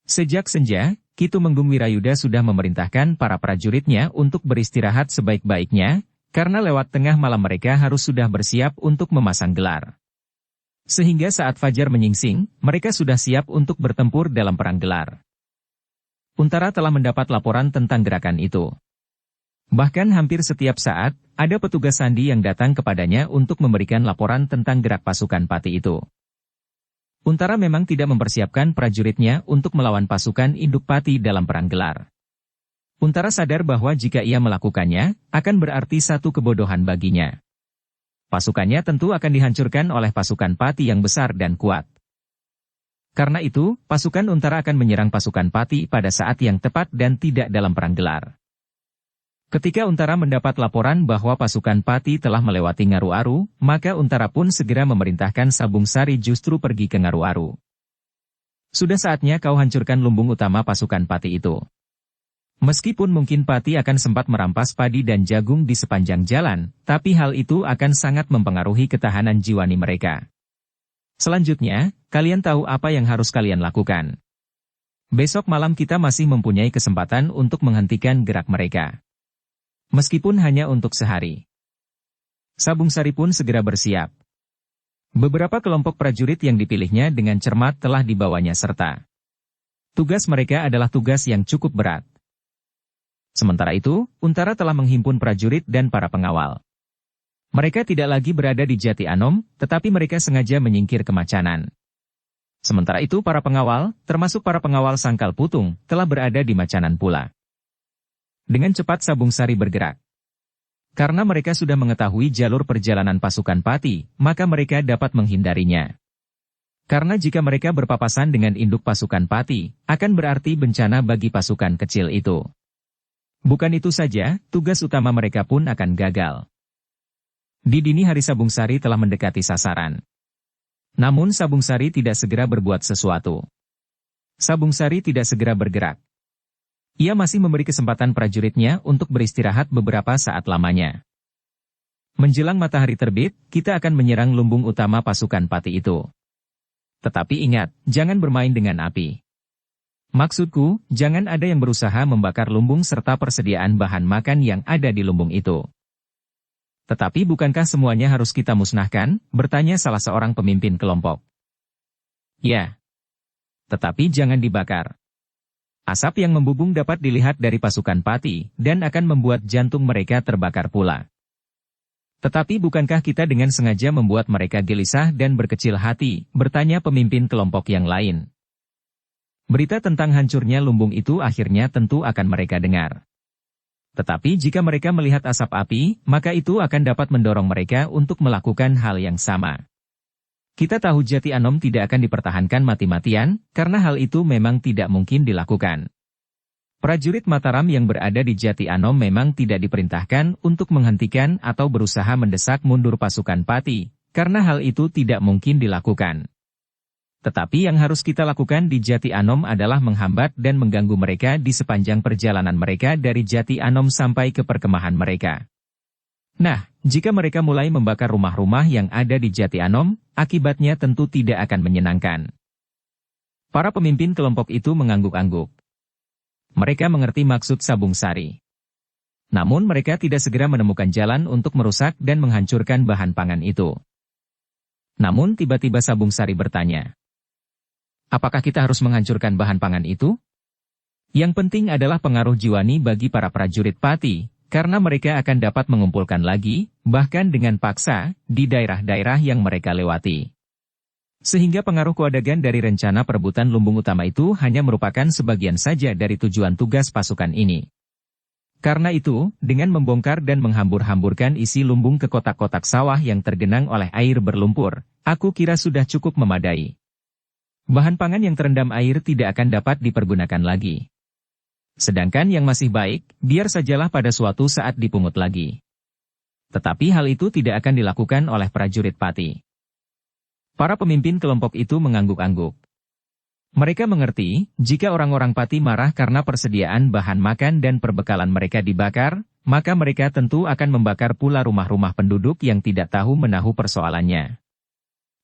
Sejak senja, Ki Tumenggung Wirayuda sudah memerintahkan para prajuritnya untuk beristirahat sebaik-baiknya, Karena lewat tengah malam mereka harus sudah bersiap untuk memasang gelar. Sehingga saat fajar menyingsing, mereka sudah siap untuk bertempur dalam perang gelar. Untara telah mendapat laporan tentang gerakan itu. Bahkan hampir setiap saat, ada petugas sandi yang datang kepadanya untuk memberikan laporan tentang gerak pasukan Pati itu. Untara memang tidak mempersiapkan prajuritnya untuk melawan pasukan induk Pati dalam perang gelar. Untara sadar bahwa jika ia melakukannya, akan berarti satu kebodohan baginya. Pasukannya tentu akan dihancurkan oleh pasukan Pati yang besar dan kuat. Karena itu, pasukan Untara akan menyerang pasukan Pati pada saat yang tepat dan tidak dalam perang gelar. Ketika Untara mendapat laporan bahwa pasukan Pati telah melewati Ngaru-Aru, maka Untara pun segera memerintahkan Sabung Sari justru pergi ke Ngaru-Aru. Sudah saatnya kau hancurkan lumbung utama pasukan Pati itu. Meskipun mungkin Pati akan sempat merampas padi dan jagung di sepanjang jalan, tapi hal itu akan sangat mempengaruhi ketahanan jiwani mereka. Selanjutnya, kalian tahu apa yang harus kalian lakukan. Besok malam kita masih mempunyai kesempatan untuk menghentikan gerak mereka. Meskipun hanya untuk sehari. Sabung Sari pun segera bersiap. Beberapa kelompok prajurit yang dipilihnya dengan cermat telah dibawanya serta. Tugas mereka adalah tugas yang cukup berat. Sementara itu, Untara telah menghimpun prajurit dan para pengawal. Mereka tidak lagi berada di Jati Anom, tetapi mereka sengaja menyingkir ke Macanan. Sementara itu para pengawal, termasuk para pengawal Sangkal Putung, telah berada di Macanan pula. Dengan cepat Sabung Sari bergerak. Karena mereka sudah mengetahui jalur perjalanan pasukan Pati, maka mereka dapat menghindarinya. Karena jika mereka berpapasan dengan induk pasukan Pati, akan berarti bencana bagi pasukan kecil itu. Bukan itu saja, tugas utama mereka pun akan gagal. Di dini hari Sabung Sari telah mendekati sasaran. Namun Sabung Sari tidak segera berbuat sesuatu. Sabung Sari tidak segera bergerak. Ia masih memberi kesempatan prajuritnya untuk beristirahat beberapa saat lamanya. Menjelang matahari terbit, kita akan menyerang lumbung utama pasukan Pati itu. Tetapi ingat, jangan bermain dengan api. Maksudku, jangan ada yang berusaha membakar lumbung serta persediaan bahan makan yang ada di lumbung itu. Tetapi bukankah semuanya harus kita musnahkan? Bertanya salah seorang pemimpin kelompok. Ya. Tetapi jangan dibakar. Asap yang membubung dapat dilihat dari pasukan Pati, dan akan membuat jantung mereka terbakar pula. Tetapi bukankah kita dengan sengaja membuat mereka gelisah dan berkecil hati? Bertanya pemimpin kelompok yang lain. Berita tentang hancurnya lumbung itu akhirnya tentu akan mereka dengar. Tetapi jika mereka melihat asap api, maka itu akan dapat mendorong mereka untuk melakukan hal yang sama. Kita tahu Jati Anom tidak akan dipertahankan mati-matian, karena hal itu memang tidak mungkin dilakukan. Prajurit Mataram yang berada di Jati Anom memang tidak diperintahkan untuk menghentikan atau berusaha mendesak mundur pasukan Pati, karena hal itu tidak mungkin dilakukan. Tetapi yang harus kita lakukan di Jati Anom adalah menghambat dan mengganggu mereka di sepanjang perjalanan mereka dari Jati Anom sampai ke perkemahan mereka. Nah, jika mereka mulai membakar rumah-rumah yang ada di Jati Anom, akibatnya tentu tidak akan menyenangkan. Para pemimpin kelompok itu mengangguk-angguk. Mereka mengerti maksud Sabung Sari. Namun mereka tidak segera menemukan jalan untuk merusak dan menghancurkan bahan pangan itu. Namun tiba-tiba Sabung Sari bertanya. Apakah kita harus menghancurkan bahan pangan itu? Yang penting adalah pengaruh jiwani bagi para prajurit Pati, karena mereka akan dapat mengumpulkan lagi, bahkan dengan paksa, di daerah-daerah yang mereka lewati. Sehingga pengaruh keadagan dari rencana perebutan lumbung utama itu hanya merupakan sebagian saja dari tujuan tugas pasukan ini. Karena itu, dengan membongkar dan menghambur-hamburkan isi lumbung ke kotak-kotak sawah yang tergenang oleh air berlumpur, aku kira sudah cukup memadai. Bahan pangan yang terendam air tidak akan dapat dipergunakan lagi. Sedangkan yang masih baik, biar sajalah pada suatu saat dipungut lagi. Tetapi hal itu tidak akan dilakukan oleh prajurit Pati. Para pemimpin kelompok itu mengangguk-angguk. Mereka mengerti, jika orang-orang Pati marah karena persediaan bahan makan dan perbekalan mereka dibakar, maka mereka tentu akan membakar pula rumah-rumah penduduk yang tidak tahu menahu persoalannya.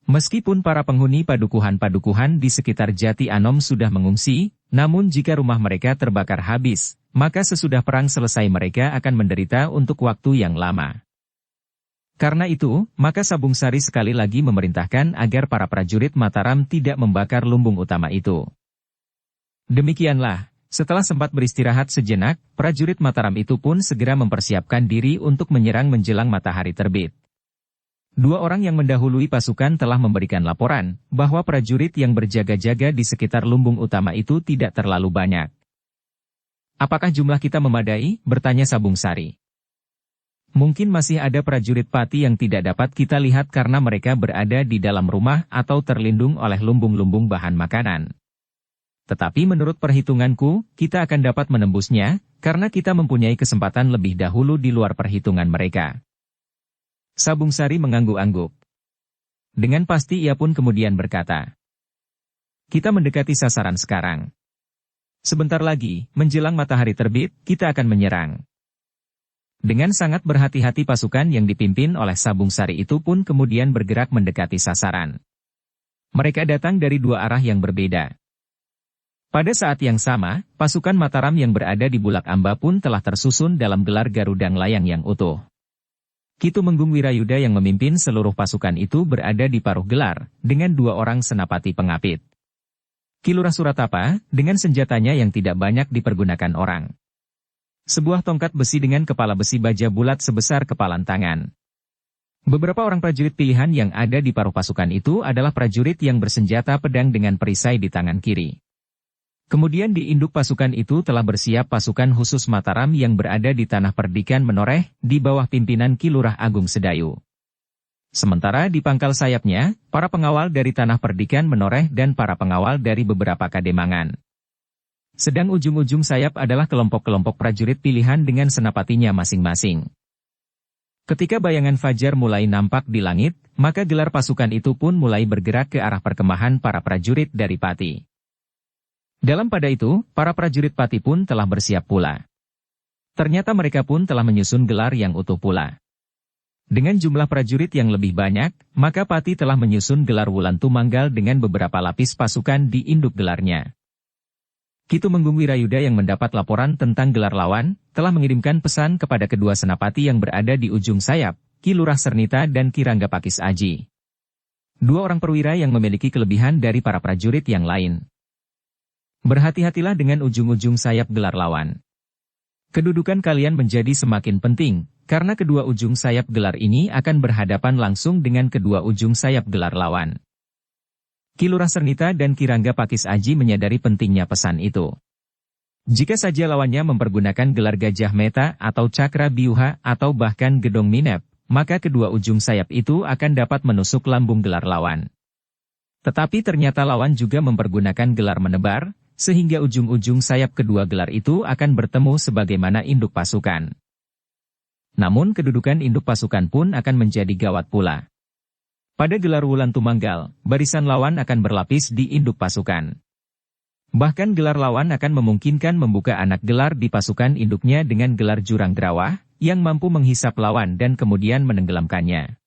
Meskipun para penghuni padukuhan-padukuhan di sekitar Jati Anom sudah mengungsi, namun jika rumah mereka terbakar habis, maka sesudah perang selesai mereka akan menderita untuk waktu yang lama. Karena itu, maka Sabung Sari sekali lagi memerintahkan agar para prajurit Mataram tidak membakar lumbung utama itu. Demikianlah, setelah sempat beristirahat sejenak, prajurit Mataram itu pun segera mempersiapkan diri untuk menyerang menjelang matahari terbit. Dua orang yang mendahului pasukan telah memberikan laporan bahwa prajurit yang berjaga-jaga di sekitar lumbung utama itu tidak terlalu banyak. "Apakah jumlah kita memadai?" bertanya Sabung Sari. "Mungkin masih ada prajurit Pati yang tidak dapat kita lihat karena mereka berada di dalam rumah atau terlindung oleh lumbung-lumbung bahan makanan. Tetapi menurut perhitunganku, kita akan dapat menembusnya, karena kita mempunyai kesempatan lebih dahulu di luar perhitungan mereka." Sabung Sari mengangguk-angguk. Dengan pasti ia pun kemudian berkata, "Kita mendekati sasaran sekarang. Sebentar lagi, menjelang matahari terbit, kita akan menyerang." Dengan sangat berhati-hati pasukan yang dipimpin oleh Sabung Sari itu pun kemudian bergerak mendekati sasaran. Mereka datang dari dua arah yang berbeda. Pada saat yang sama, pasukan Mataram yang berada di Bulak Amba pun telah tersusun dalam gelar Garudang Layang yang utuh. Ki Tumenggung Wirayuda yang memimpin seluruh pasukan itu berada di paruh gelar, dengan dua orang senapati pengapit. Ki Lurah Suratapa, dengan senjatanya yang tidak banyak dipergunakan orang. Sebuah tongkat besi dengan kepala besi baja bulat sebesar kepalan tangan. Beberapa orang prajurit pilihan yang ada di paruh pasukan itu adalah prajurit yang bersenjata pedang dengan perisai di tangan kiri. Kemudian di induk pasukan itu telah bersiap pasukan khusus Mataram yang berada di Tanah Perdikan Menoreh, di bawah pimpinan Ki Lurah Agung Sedayu. Sementara di pangkal sayapnya, para pengawal dari Tanah Perdikan Menoreh dan para pengawal dari beberapa kademangan. Sedang ujung-ujung sayap adalah kelompok-kelompok prajurit pilihan dengan senapatinya masing-masing. Ketika bayangan fajar mulai nampak di langit, maka gelar pasukan itu pun mulai bergerak ke arah perkemahan para prajurit dari Pati. Dalam pada itu, para prajurit Pati pun telah bersiap pula. Ternyata mereka pun telah menyusun gelar yang utuh pula. Dengan jumlah prajurit yang lebih banyak, maka Pati telah menyusun gelar Wulan Tumanggal dengan beberapa lapis pasukan di induk gelarnya. Ki Tumenggung Wirayuda yang mendapat laporan tentang gelar lawan, telah mengirimkan pesan kepada kedua senapati yang berada di ujung sayap, Ki Lurah Sernita dan Ki Rangga Pakis Aji. Dua orang perwira yang memiliki kelebihan dari para prajurit yang lain. Berhati-hatilah dengan ujung-ujung sayap gelar lawan. Kedudukan kalian menjadi semakin penting, karena kedua ujung sayap gelar ini akan berhadapan langsung dengan kedua ujung sayap gelar lawan. Ki Lurah Sernita dan Ki Rangga Pakis Aji menyadari pentingnya pesan itu. Jika saja lawannya mempergunakan gelar Gajah Meta atau Cakra Biuha atau bahkan Gedong Minep, maka kedua ujung sayap itu akan dapat menusuk lambung gelar lawan. Tetapi ternyata lawan juga mempergunakan gelar menebar, sehingga ujung-ujung sayap kedua gelar itu akan bertemu sebagaimana induk pasukan. Namun kedudukan induk pasukan pun akan menjadi gawat pula. Pada gelar Wulan Tumanggal, barisan lawan akan berlapis di induk pasukan. Bahkan gelar lawan akan memungkinkan membuka anak gelar di pasukan induknya dengan gelar Jurang Drawah, yang mampu menghisap lawan dan kemudian menenggelamkannya.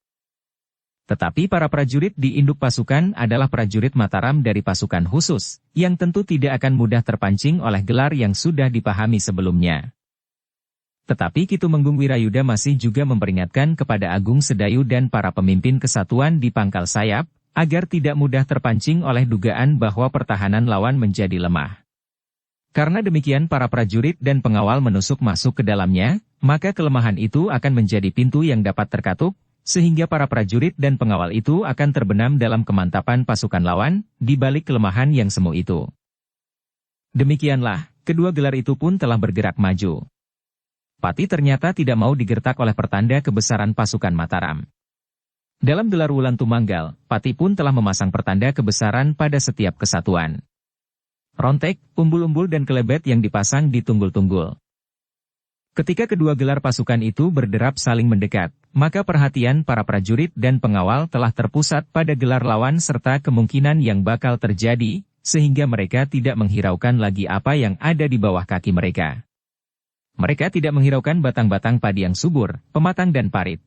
Tetapi para prajurit di induk pasukan adalah prajurit Mataram dari pasukan khusus, yang tentu tidak akan mudah terpancing oleh gelar yang sudah dipahami sebelumnya. Tetapi Ki Tumenggung Wirayuda masih juga memperingatkan kepada Agung Sedayu dan para pemimpin kesatuan di pangkal sayap, agar tidak mudah terpancing oleh dugaan bahwa pertahanan lawan menjadi lemah. Karena demikian para prajurit dan pengawal menusuk masuk ke dalamnya, maka kelemahan itu akan menjadi pintu yang dapat terkatup, sehingga para prajurit dan pengawal itu akan terbenam dalam kemantapan pasukan lawan, di balik kelemahan yang semu itu. Demikianlah, kedua gelar itu pun telah bergerak maju. Pati ternyata tidak mau digertak oleh pertanda kebesaran pasukan Mataram. Dalam gelar Wulan Tumanggal, Pati pun telah memasang pertanda kebesaran pada setiap kesatuan. Rontek, umbul-umbul dan kelebet yang dipasang di tunggul-tunggul. Ketika kedua gelar pasukan itu berderap saling mendekat, maka perhatian para prajurit dan pengawal telah terpusat pada gelar lawan serta kemungkinan yang bakal terjadi, sehingga mereka tidak menghiraukan lagi apa yang ada di bawah kaki mereka. Mereka tidak menghiraukan batang-batang padi yang subur, pematang dan parit.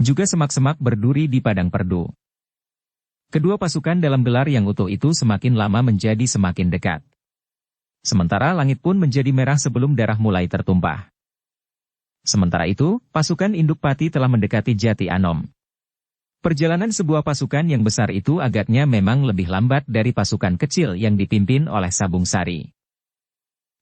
Juga semak-semak berduri di padang perdu. Kedua pasukan dalam gelar yang utuh itu semakin lama menjadi semakin dekat. Sementara langit pun menjadi merah sebelum darah mulai tertumpah. Sementara itu, pasukan induk Pati telah mendekati Jati Anom. Perjalanan sebuah pasukan yang besar itu agaknya memang lebih lambat dari pasukan kecil yang dipimpin oleh Sabung Sari.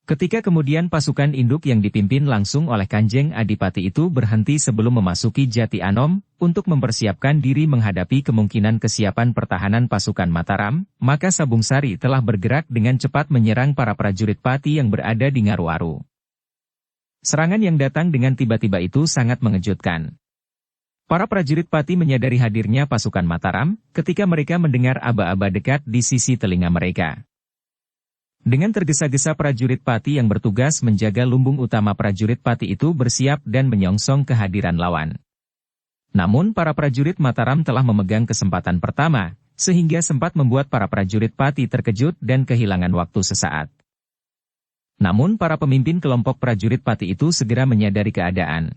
Ketika kemudian pasukan induk yang dipimpin langsung oleh Kanjeng Adipati itu berhenti sebelum memasuki Jati Anom, untuk mempersiapkan diri menghadapi kemungkinan kesiapan pertahanan pasukan Mataram, maka Sabung Sari telah bergerak dengan cepat menyerang para prajurit Pati yang berada di Ngaruaru. Serangan yang datang dengan tiba-tiba itu sangat mengejutkan. Para prajurit Pati menyadari hadirnya pasukan Mataram, ketika mereka mendengar aba-aba dekat di sisi telinga mereka. Dengan tergesa-gesa prajurit Pati yang bertugas menjaga lumbung utama prajurit Pati itu bersiap dan menyongsong kehadiran lawan. Namun para prajurit Mataram telah memegang kesempatan pertama, sehingga sempat membuat para prajurit Pati terkejut dan kehilangan waktu sesaat. Namun para pemimpin kelompok prajurit Pati itu segera menyadari keadaan.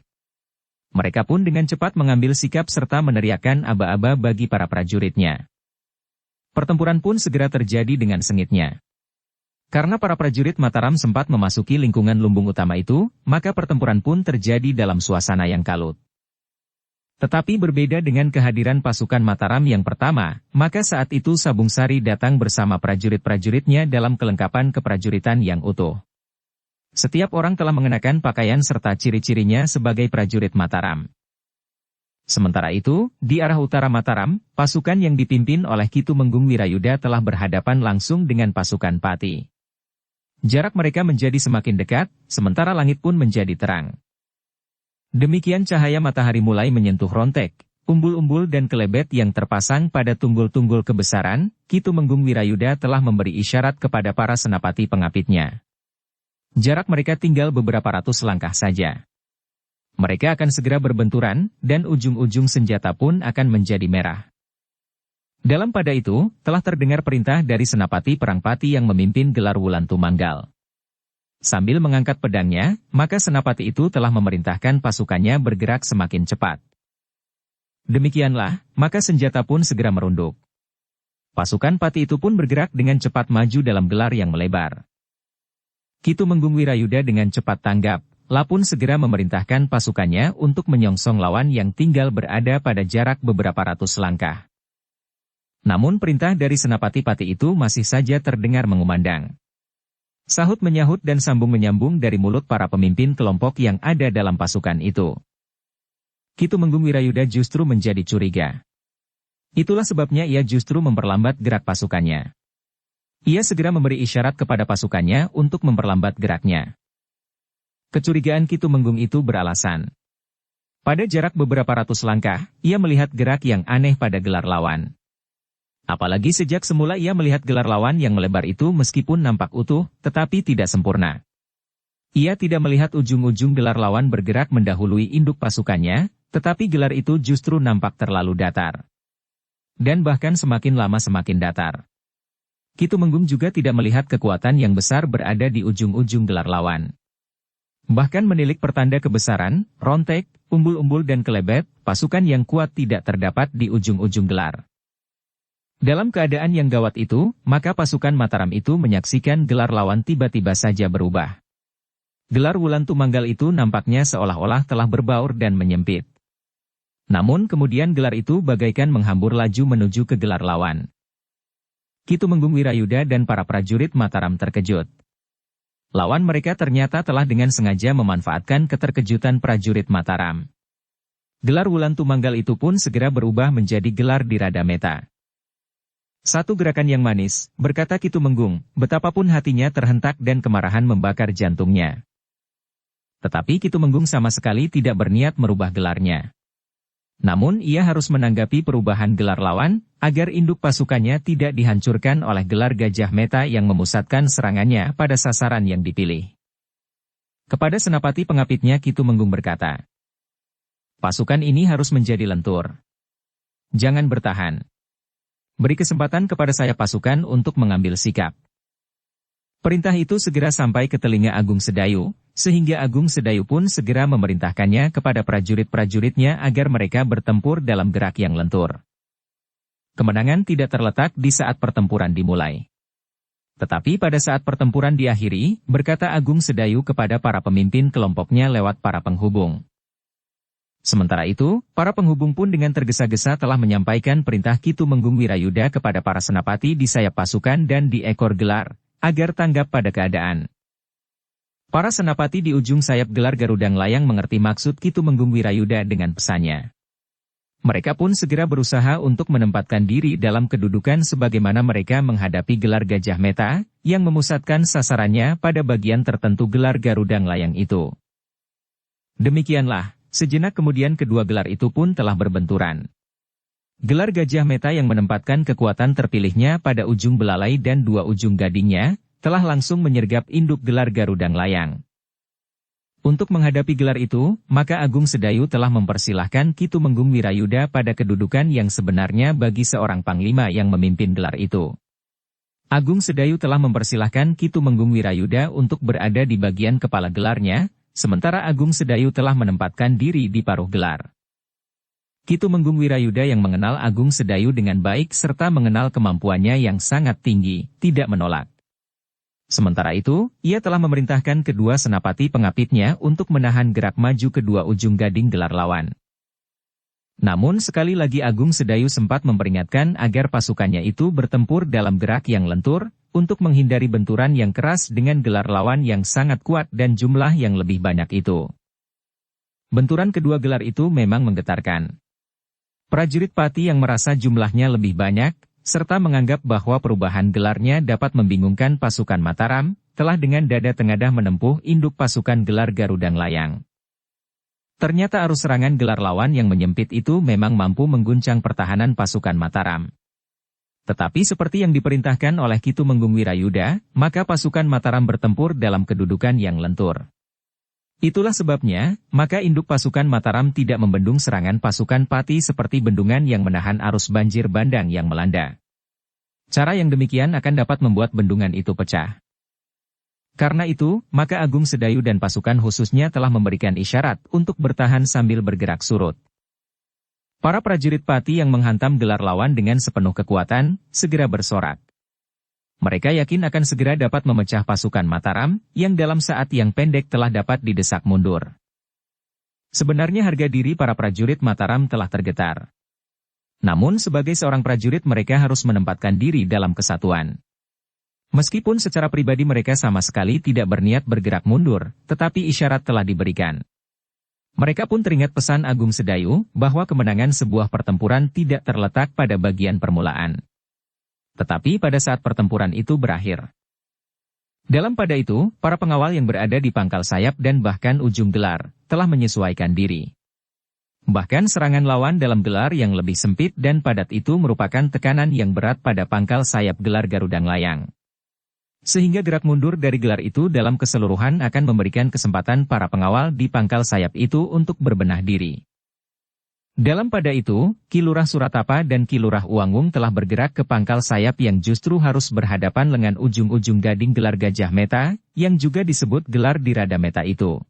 Mereka pun dengan cepat mengambil sikap serta meneriakkan aba-aba bagi para prajuritnya. Pertempuran pun segera terjadi dengan sengitnya. Karena para prajurit Mataram sempat memasuki lingkungan lumbung utama itu, maka pertempuran pun terjadi dalam suasana yang kalut. Tetapi berbeda dengan kehadiran pasukan Mataram yang pertama, maka saat itu Sabung Sari datang bersama prajurit-prajuritnya dalam kelengkapan keprajuritan yang utuh. Setiap orang telah mengenakan pakaian serta ciri-cirinya sebagai prajurit Mataram. Sementara itu, di arah utara Mataram, pasukan yang dipimpin oleh Ki Tumenggung Wirayuda telah berhadapan langsung dengan pasukan Pati. Jarak mereka menjadi semakin dekat, sementara langit pun menjadi terang. Demikian cahaya matahari mulai menyentuh rontek, umbul-umbul dan kelebet yang terpasang pada tunggul-tunggul kebesaran. Ki Tumenggung Wirayuda telah memberi isyarat kepada para senapati pengapitnya. Jarak mereka tinggal beberapa ratus langkah saja. Mereka akan segera berbenturan, dan ujung-ujung senjata pun akan menjadi merah. Dalam pada itu, telah terdengar perintah dari senapati perang Pati yang memimpin gelar Wulan Tumanggal. Sambil mengangkat pedangnya, maka senapati itu telah memerintahkan pasukannya bergerak semakin cepat. Demikianlah, maka senjata pun segera merunduk. Pasukan Pati itu pun bergerak dengan cepat maju dalam gelar yang melebar. Ki Tumenggung Wirayuda dengan cepat tanggap, pun segera memerintahkan pasukannya untuk menyongsong lawan yang tinggal berada pada jarak beberapa ratus langkah. Namun perintah dari senapati Pati itu masih saja terdengar mengumandang. Sahut menyahut dan sambung menyambung dari mulut para pemimpin kelompok yang ada dalam pasukan itu. Ki Tumenggung Wirayuda justru menjadi curiga. Itulah sebabnya ia justru memperlambat gerak pasukannya. Ia segera memberi isyarat kepada pasukannya untuk memperlambat geraknya. Kecurigaan Ki Tumenggung itu beralasan. Pada jarak beberapa ratus langkah, ia melihat gerak yang aneh pada gelar lawan. Apalagi sejak semula ia melihat gelar lawan yang melebar itu meskipun nampak utuh, tetapi tidak sempurna. Ia tidak melihat ujung-ujung gelar lawan bergerak mendahului induk pasukannya, tetapi gelar itu justru nampak terlalu datar. Dan bahkan semakin lama semakin datar. Ki Tumenggung juga tidak melihat kekuatan yang besar berada di ujung-ujung gelar lawan. Bahkan menilik pertanda kebesaran, rontek, umbul-umbul dan kelebet, pasukan yang kuat tidak terdapat di ujung-ujung gelar. Dalam keadaan yang gawat itu, maka pasukan Mataram itu menyaksikan gelar lawan tiba-tiba saja berubah. Gelar Wulan Tumanggal itu nampaknya seolah-olah telah berbaur dan menyempit. Namun kemudian gelar itu bagaikan menghambur laju menuju ke gelar lawan. Ki Tumenggung Wirayuda dan para prajurit Mataram terkejut. Lawan mereka ternyata telah dengan sengaja memanfaatkan keterkejutan prajurit Mataram. Gelar Wulan Tumanggal itu pun segera berubah menjadi gelar Diradameta. Satu gerakan yang manis, berkata Ki Tumenggung, betapapun hatinya terhentak dan kemarahan membakar jantungnya. Tetapi Ki Tumenggung sama sekali tidak berniat merubah gelarnya. Namun ia harus menanggapi perubahan gelar lawan, agar induk pasukannya tidak dihancurkan oleh gelar Gajah Meta yang memusatkan serangannya pada sasaran yang dipilih. Kepada senapati pengapitnya Ki Tumenggung berkata, pasukan ini harus menjadi lentur. Jangan bertahan. Beri kesempatan kepada saya pasukan untuk mengambil sikap. Perintah itu segera sampai ke telinga Agung Sedayu, sehingga Agung Sedayu pun segera memerintahkannya kepada prajurit-prajuritnya agar mereka bertempur dalam gerak yang lentur. Kemenangan tidak terletak di saat pertempuran dimulai. Tetapi pada saat pertempuran diakhiri, berkata Agung Sedayu kepada para pemimpin kelompoknya lewat para penghubung. Sementara itu, para penghubung pun dengan tergesa-gesa telah menyampaikan perintah Ki Tumenggung Wirayuda kepada para senapati di sayap pasukan dan di ekor gelar, agar tanggap pada keadaan. Para senapati di ujung sayap gelar Garudang Layang mengerti maksud Ki Tumenggung Wirayuda dengan pesannya. Mereka pun segera berusaha untuk menempatkan diri dalam kedudukan sebagaimana mereka menghadapi gelar Gajah Meta, yang memusatkan sasarannya pada bagian tertentu gelar Garudang Layang itu. Demikianlah, sejenak kemudian kedua gelar itu pun telah berbenturan. Gelar Gajah Meta yang menempatkan kekuatan terpilihnya pada ujung belalai dan dua ujung gadingnya, telah langsung menyergap induk gelar Garudang Layang. Untuk menghadapi gelar itu, maka Agung Sedayu telah mempersilahkan Ki Tumenggung Wirayuda pada kedudukan yang sebenarnya bagi seorang panglima yang memimpin gelar itu. Agung Sedayu telah mempersilahkan Ki Tumenggung Wirayuda untuk berada di bagian kepala gelarnya, sementara Agung Sedayu telah menempatkan diri di paruh gelar. Ki Tumenggung Wirayuda yang mengenal Agung Sedayu dengan baik serta mengenal kemampuannya yang sangat tinggi, tidak menolak. Sementara itu, ia telah memerintahkan kedua senapati pengapitnya untuk menahan gerak maju kedua ujung gading gelar lawan. Namun sekali lagi Agung Sedayu sempat memperingatkan agar pasukannya itu bertempur dalam gerak yang lentur, untuk menghindari benturan yang keras dengan gelar lawan yang sangat kuat dan jumlah yang lebih banyak itu. Benturan kedua gelar itu memang menggetarkan. Prajurit Pati yang merasa jumlahnya lebih banyak, serta menganggap bahwa perubahan gelarnya dapat membingungkan pasukan Mataram, telah dengan dada tengadah menempuh induk pasukan gelar Garudang Layang. Ternyata arus serangan gelar lawan yang menyempit itu memang mampu mengguncang pertahanan pasukan Mataram. Tetapi seperti yang diperintahkan oleh Ki Tumenggung Wirayuda, maka pasukan Mataram bertempur dalam kedudukan yang lentur. Itulah sebabnya, maka induk pasukan Mataram tidak membendung serangan pasukan Pati seperti bendungan yang menahan arus banjir bandang yang melanda. Cara yang demikian akan dapat membuat bendungan itu pecah. Karena itu, maka Agung Sedayu dan pasukan khususnya telah memberikan isyarat untuk bertahan sambil bergerak surut. Para prajurit Pati yang menghantam gelar lawan dengan sepenuh kekuatan, segera bersorak. Mereka yakin akan segera dapat memecah pasukan Mataram, yang dalam saat yang pendek telah dapat didesak mundur. Sebenarnya harga diri para prajurit Mataram telah tergetar. Namun sebagai seorang prajurit mereka harus menempatkan diri dalam kesatuan. Meskipun secara pribadi mereka sama sekali tidak berniat bergerak mundur, tetapi isyarat telah diberikan. Mereka pun teringat pesan Agung Sedayu, bahwa kemenangan sebuah pertempuran tidak terletak pada bagian permulaan. Tetapi pada saat pertempuran itu berakhir. Dalam pada itu, para pengawal yang berada di pangkal sayap dan bahkan ujung gelar, telah menyesuaikan diri. Bahkan serangan lawan dalam gelar yang lebih sempit dan padat itu merupakan tekanan yang berat pada pangkal sayap gelar Garudang Layang. Sehingga gerak mundur dari gelar itu dalam keseluruhan akan memberikan kesempatan para pengawal di pangkal sayap itu untuk berbenah diri. Dalam pada itu, Ki Lurah Suratapa dan Ki Lurah Uangwung telah bergerak ke pangkal sayap yang justru harus berhadapan dengan ujung-ujung gading gelar Gajah Meta, yang juga disebut gelar Dirada Meta itu.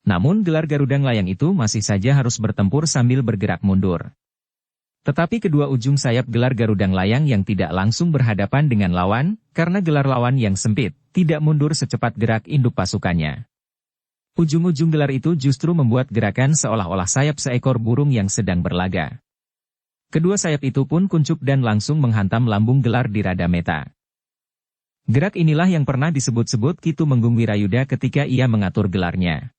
Namun gelar Garudang Layang itu masih saja harus bertempur sambil bergerak mundur. Tetapi kedua ujung sayap gelar Garudang Layang yang tidak langsung berhadapan dengan lawan, karena gelar lawan yang sempit, tidak mundur secepat gerak induk pasukannya. Ujung-ujung gelar itu justru membuat gerakan seolah-olah sayap seekor burung yang sedang berlaga. Kedua sayap itu pun kuncup dan langsung menghantam lambung gelar Dirada Meta. Gerak inilah yang pernah disebut-sebut Ki Tumenggung Wirayuda ketika ia mengatur gelarnya.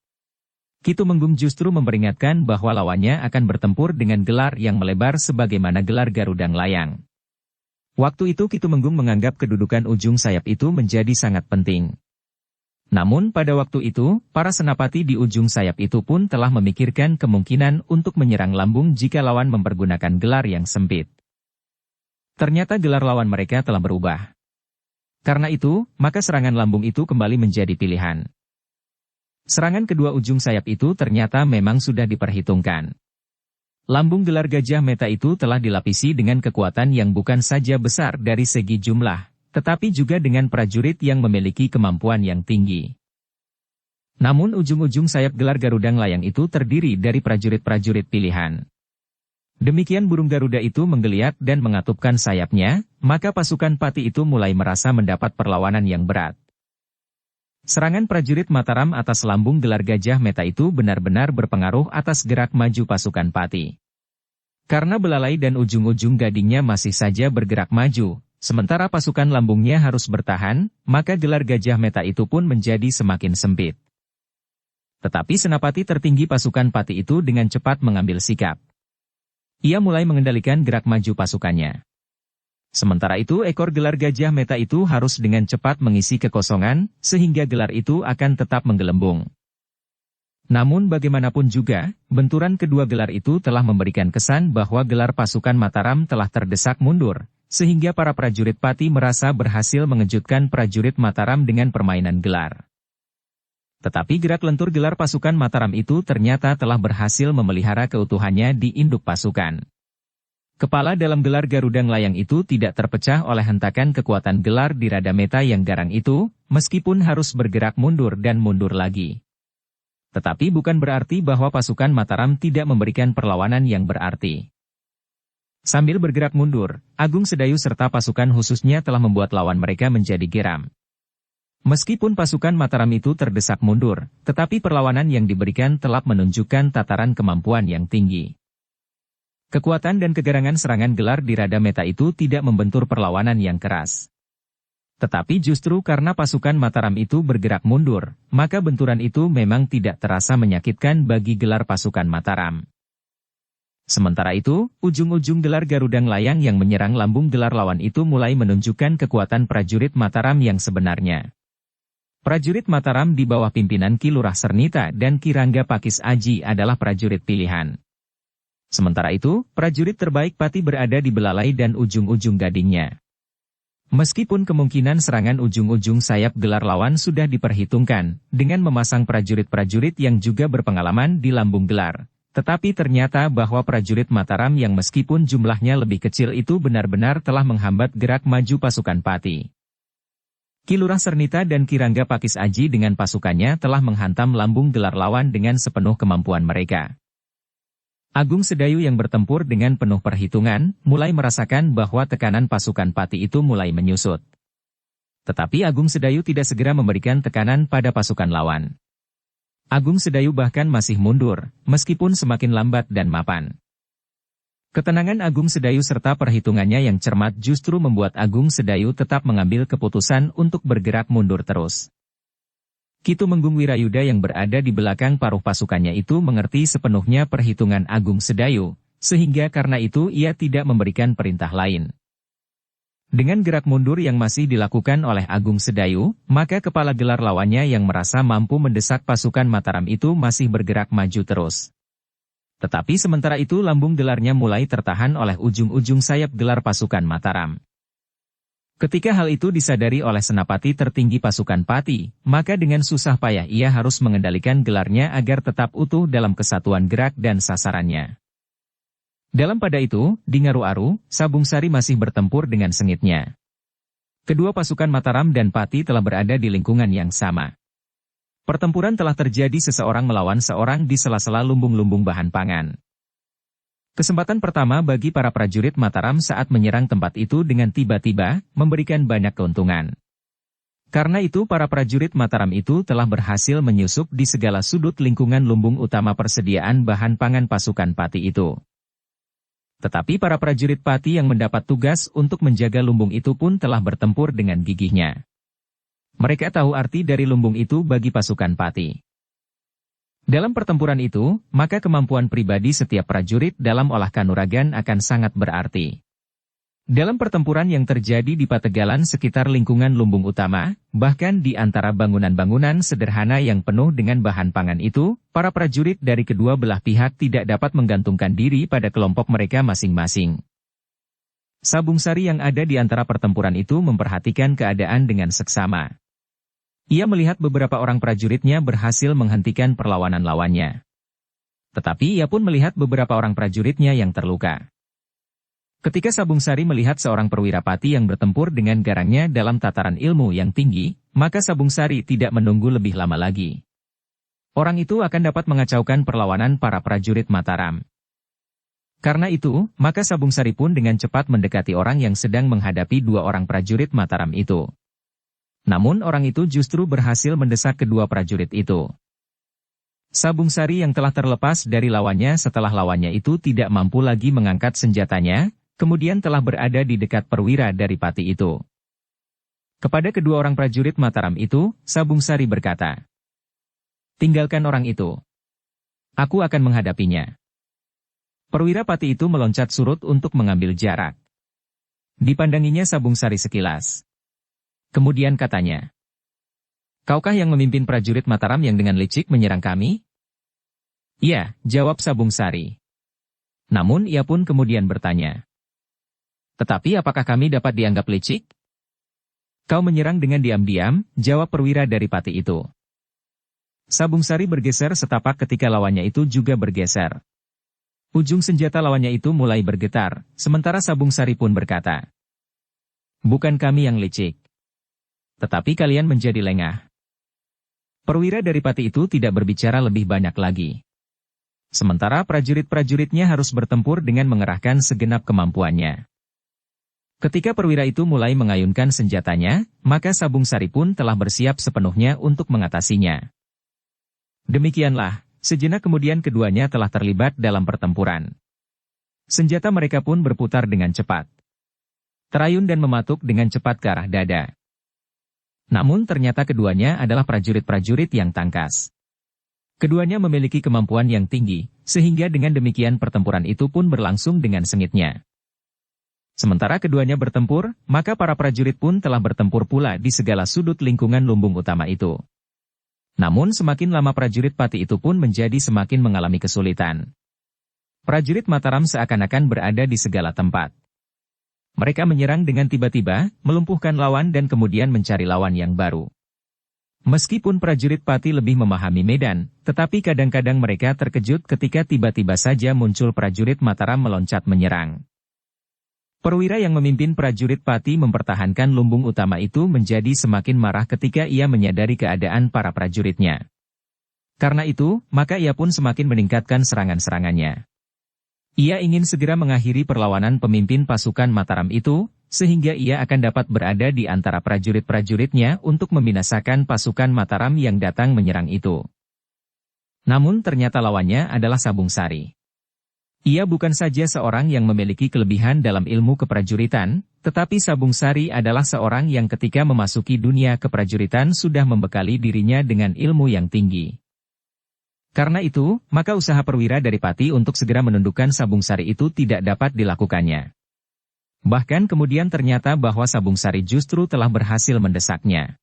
Ki Tumenggung justru memperingatkan bahwa lawannya akan bertempur dengan gelar yang melebar sebagaimana gelar Garudang Layang. Waktu itu Ki Tumenggung menganggap kedudukan ujung sayap itu menjadi sangat penting. Namun pada waktu itu, para senapati di ujung sayap itu pun telah memikirkan kemungkinan untuk menyerang lambung jika lawan mempergunakan gelar yang sempit. Ternyata gelar lawan mereka telah berubah. Karena itu, maka serangan lambung itu kembali menjadi pilihan. Serangan kedua ujung sayap itu ternyata memang sudah diperhitungkan. Lambung gelar Gajah Meta itu telah dilapisi dengan kekuatan yang bukan saja besar dari segi jumlah, tetapi juga dengan prajurit yang memiliki kemampuan yang tinggi. Namun ujung-ujung sayap gelar Garudang Layang itu terdiri dari prajurit-prajurit pilihan. Demikian burung Garuda itu menggeliat dan mengatupkan sayapnya, maka pasukan Pati itu mulai merasa mendapat perlawanan yang berat. Serangan prajurit Mataram atas lambung gelar Gajah Meta itu benar-benar berpengaruh atas gerak maju pasukan Pati. Karena belalai dan ujung-ujung gadingnya masih saja bergerak maju, sementara pasukan lambungnya harus bertahan, maka gelar Gajah Meta itu pun menjadi semakin sempit. Tetapi senapati tertinggi pasukan Pati itu dengan cepat mengambil sikap. Ia mulai mengendalikan gerak maju pasukannya. Sementara itu ekor gelar Gajah Meta itu harus dengan cepat mengisi kekosongan, sehingga gelar itu akan tetap menggelembung. Namun bagaimanapun juga, benturan kedua gelar itu telah memberikan kesan bahwa gelar pasukan Mataram telah terdesak mundur, sehingga para prajurit Pati merasa berhasil mengejutkan prajurit Mataram dengan permainan gelar. Tetapi gerak lentur gelar pasukan Mataram itu ternyata telah berhasil memelihara keutuhannya di induk pasukan. Kepala dalam gelar Garuda Layang itu tidak terpecah oleh hentakan kekuatan gelar di Rada Meta yang garang itu, meskipun harus bergerak mundur dan mundur lagi. Tetapi bukan berarti bahwa pasukan Mataram tidak memberikan perlawanan yang berarti. Sambil bergerak mundur, Agung Sedayu serta pasukan khususnya telah membuat lawan mereka menjadi geram. Meskipun pasukan Mataram itu terdesak mundur, tetapi perlawanan yang diberikan telah menunjukkan tataran kemampuan yang tinggi. Kekuatan dan kegarangan serangan gelar di Rada Meta itu tidak membentur perlawanan yang keras. Tetapi justru karena pasukan Mataram itu bergerak mundur, maka benturan itu memang tidak terasa menyakitkan bagi gelar pasukan Mataram. Sementara itu, ujung-ujung gelar Garuda Layang yang menyerang lambung gelar lawan itu mulai menunjukkan kekuatan prajurit Mataram yang sebenarnya. Prajurit Mataram di bawah pimpinan Ki Lurah Sernita dan Ki Rangga Pakis Aji adalah prajurit pilihan. Sementara itu, prajurit terbaik Pati berada di belalai dan ujung-ujung gadingnya. Meskipun kemungkinan serangan ujung-ujung sayap gelar lawan sudah diperhitungkan, dengan memasang prajurit-prajurit yang juga berpengalaman di lambung gelar, tetapi ternyata bahwa prajurit Mataram yang meskipun jumlahnya lebih kecil itu benar-benar telah menghambat gerak maju pasukan Pati. Ki Lurah Sernita dan Ki Rangga Pakis Aji dengan pasukannya telah menghantam lambung gelar lawan dengan sepenuh kemampuan mereka. Agung Sedayu yang bertempur dengan penuh perhitungan, mulai merasakan bahwa tekanan pasukan Pati itu mulai menyusut. Tetapi Agung Sedayu tidak segera memberikan tekanan pada pasukan lawan. Agung Sedayu bahkan masih mundur, meskipun semakin lambat dan mapan. Ketenangan Agung Sedayu serta perhitungannya yang cermat justru membuat Agung Sedayu tetap mengambil keputusan untuk bergerak mundur terus. Ki Tumenggung Wirayuda yang berada di belakang paruh pasukannya itu mengerti sepenuhnya perhitungan Agung Sedayu, sehingga karena itu ia tidak memberikan perintah lain. Dengan gerak mundur yang masih dilakukan oleh Agung Sedayu, maka kepala gelar lawannya yang merasa mampu mendesak pasukan Mataram itu masih bergerak maju terus. Tetapi sementara itu lambung gelarnya mulai tertahan oleh ujung-ujung sayap gelar pasukan Mataram. Ketika hal itu disadari oleh senapati tertinggi pasukan Pati, maka dengan susah payah ia harus mengendalikan gelarnya agar tetap utuh dalam kesatuan gerak dan sasarannya. Dalam pada itu, di Ngaru-Aru, Sabung Sari masih bertempur dengan sengitnya. Kedua pasukan Mataram dan Pati telah berada di lingkungan yang sama. Pertempuran telah terjadi seseorang melawan seorang di sela-sela lumbung-lumbung bahan pangan. Kesempatan pertama bagi para prajurit Mataram saat menyerang tempat itu dengan tiba-tiba, memberikan banyak keuntungan. Karena itu para prajurit Mataram itu telah berhasil menyusup di segala sudut lingkungan lumbung utama persediaan bahan pangan pasukan Pati itu. Tetapi para prajurit Pati yang mendapat tugas untuk menjaga lumbung itu pun telah bertempur dengan gigihnya. Mereka tahu arti dari lumbung itu bagi pasukan Pati. Dalam pertempuran itu, maka kemampuan pribadi setiap prajurit dalam olah kanuragan akan sangat berarti. Dalam pertempuran yang terjadi di Pategalan sekitar lingkungan lumbung utama, bahkan di antara bangunan-bangunan sederhana yang penuh dengan bahan pangan itu, para prajurit dari kedua belah pihak tidak dapat menggantungkan diri pada kelompok mereka masing-masing. Sabung Sari yang ada di antara pertempuran itu memperhatikan keadaan dengan seksama. Ia melihat beberapa orang prajuritnya berhasil menghentikan perlawanan lawannya. Tetapi ia pun melihat beberapa orang prajuritnya yang terluka. Ketika Sabung Sari melihat seorang perwira Pati yang bertempur dengan garangnya dalam tataran ilmu yang tinggi, maka Sabung Sari tidak menunggu lebih lama lagi. Orang itu akan dapat mengacaukan perlawanan para prajurit Mataram. Karena itu, maka Sabung Sari pun dengan cepat mendekati orang yang sedang menghadapi dua orang prajurit Mataram itu. Namun orang itu justru berhasil mendesak kedua prajurit itu. Sabung Sari yang telah terlepas dari lawannya setelah lawannya itu tidak mampu lagi mengangkat senjatanya, kemudian telah berada di dekat perwira dari Pati itu. Kepada kedua orang prajurit Mataram itu, Sabung Sari berkata, "Tinggalkan orang itu. Aku akan menghadapinya." Perwira Pati itu meloncat surut untuk mengambil jarak. Dipandanginya Sabung Sari sekilas. Kemudian katanya, "Kaukah yang memimpin prajurit Mataram yang dengan licik menyerang kami?" "Iya," jawab Sabung Sari. Namun ia pun kemudian bertanya, "Tetapi apakah kami dapat dianggap licik?" "Kau menyerang dengan diam-diam," jawab perwira dari Pati itu. Sabung Sari bergeser setapak ketika lawannya itu juga bergeser. Ujung senjata lawannya itu mulai bergetar, sementara Sabung Sari pun berkata, "Bukan kami yang licik. Tetapi kalian menjadi lengah." Perwira dari Pati itu tidak berbicara lebih banyak lagi. Sementara prajurit-prajuritnya harus bertempur dengan mengerahkan segenap kemampuannya. Ketika perwira itu mulai mengayunkan senjatanya, maka Sabung Sari pun telah bersiap sepenuhnya untuk mengatasinya. Demikianlah, sejenak kemudian keduanya telah terlibat dalam pertempuran. Senjata mereka pun berputar dengan cepat. Terayun dan mematuk dengan cepat ke arah dada. Namun ternyata keduanya adalah prajurit-prajurit yang tangkas. Keduanya memiliki kemampuan yang tinggi, sehingga dengan demikian pertempuran itu pun berlangsung dengan sengitnya. Sementara keduanya bertempur, maka para prajurit pun telah bertempur pula di segala sudut lingkungan lumbung utama itu. Namun semakin lama prajurit Pati itu pun menjadi semakin mengalami kesulitan. Prajurit Mataram seakan-akan berada di segala tempat. Mereka menyerang dengan tiba-tiba, melumpuhkan lawan dan kemudian mencari lawan yang baru. Meskipun prajurit Pati lebih memahami medan, tetapi kadang-kadang mereka terkejut ketika tiba-tiba saja muncul prajurit Mataram meloncat menyerang. Perwira yang memimpin prajurit Pati mempertahankan lumbung utama itu menjadi semakin marah ketika ia menyadari keadaan para prajuritnya. Karena itu, maka ia pun semakin meningkatkan serangan-serangannya. Ia ingin segera mengakhiri perlawanan pemimpin pasukan Mataram itu, sehingga ia akan dapat berada di antara prajurit-prajuritnya untuk membinasakan pasukan Mataram yang datang menyerang itu. Namun ternyata lawannya adalah Sabung Sari. Ia bukan saja seorang yang memiliki kelebihan dalam ilmu keprajuritan, tetapi Sabung Sari adalah seorang yang ketika memasuki dunia keprajuritan sudah membekali dirinya dengan ilmu yang tinggi. Karena itu, maka usaha perwira dari Pati untuk segera menundukkan Sabung Sari itu tidak dapat dilakukannya. Bahkan kemudian ternyata bahwa Sabung Sari justru telah berhasil mendesaknya.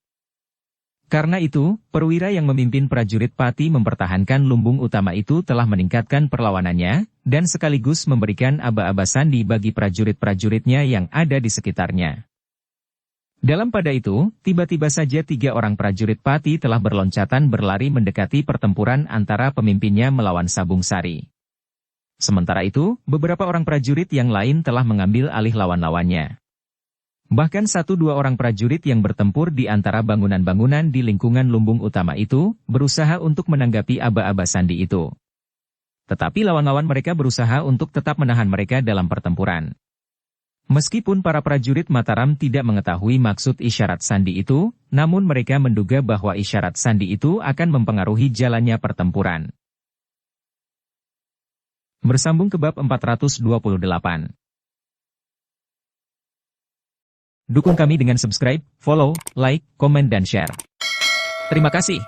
Karena itu, perwira yang memimpin prajurit Pati mempertahankan lumbung utama itu telah meningkatkan perlawanannya, dan sekaligus memberikan aba-aba sandi bagi prajurit-prajuritnya yang ada di sekitarnya. Dalam pada itu, tiba-tiba saja 3 orang prajurit Pati telah berloncatan berlari mendekati pertempuran antara pemimpinnya melawan Sabung Sari. Sementara itu, beberapa orang prajurit yang lain telah mengambil alih lawan-lawannya. Bahkan 1-2 orang prajurit yang bertempur di antara bangunan-bangunan di lingkungan lumbung utama itu, berusaha untuk menanggapi aba-aba sandi itu. Tetapi lawan-lawan mereka berusaha untuk tetap menahan mereka dalam pertempuran. Meskipun para prajurit Mataram tidak mengetahui maksud isyarat sandi itu, namun mereka menduga bahwa isyarat sandi itu akan mempengaruhi jalannya pertempuran. Bersambung ke bab 428. Dukung kami dengan subscribe, follow, like, komen dan share. Terima kasih.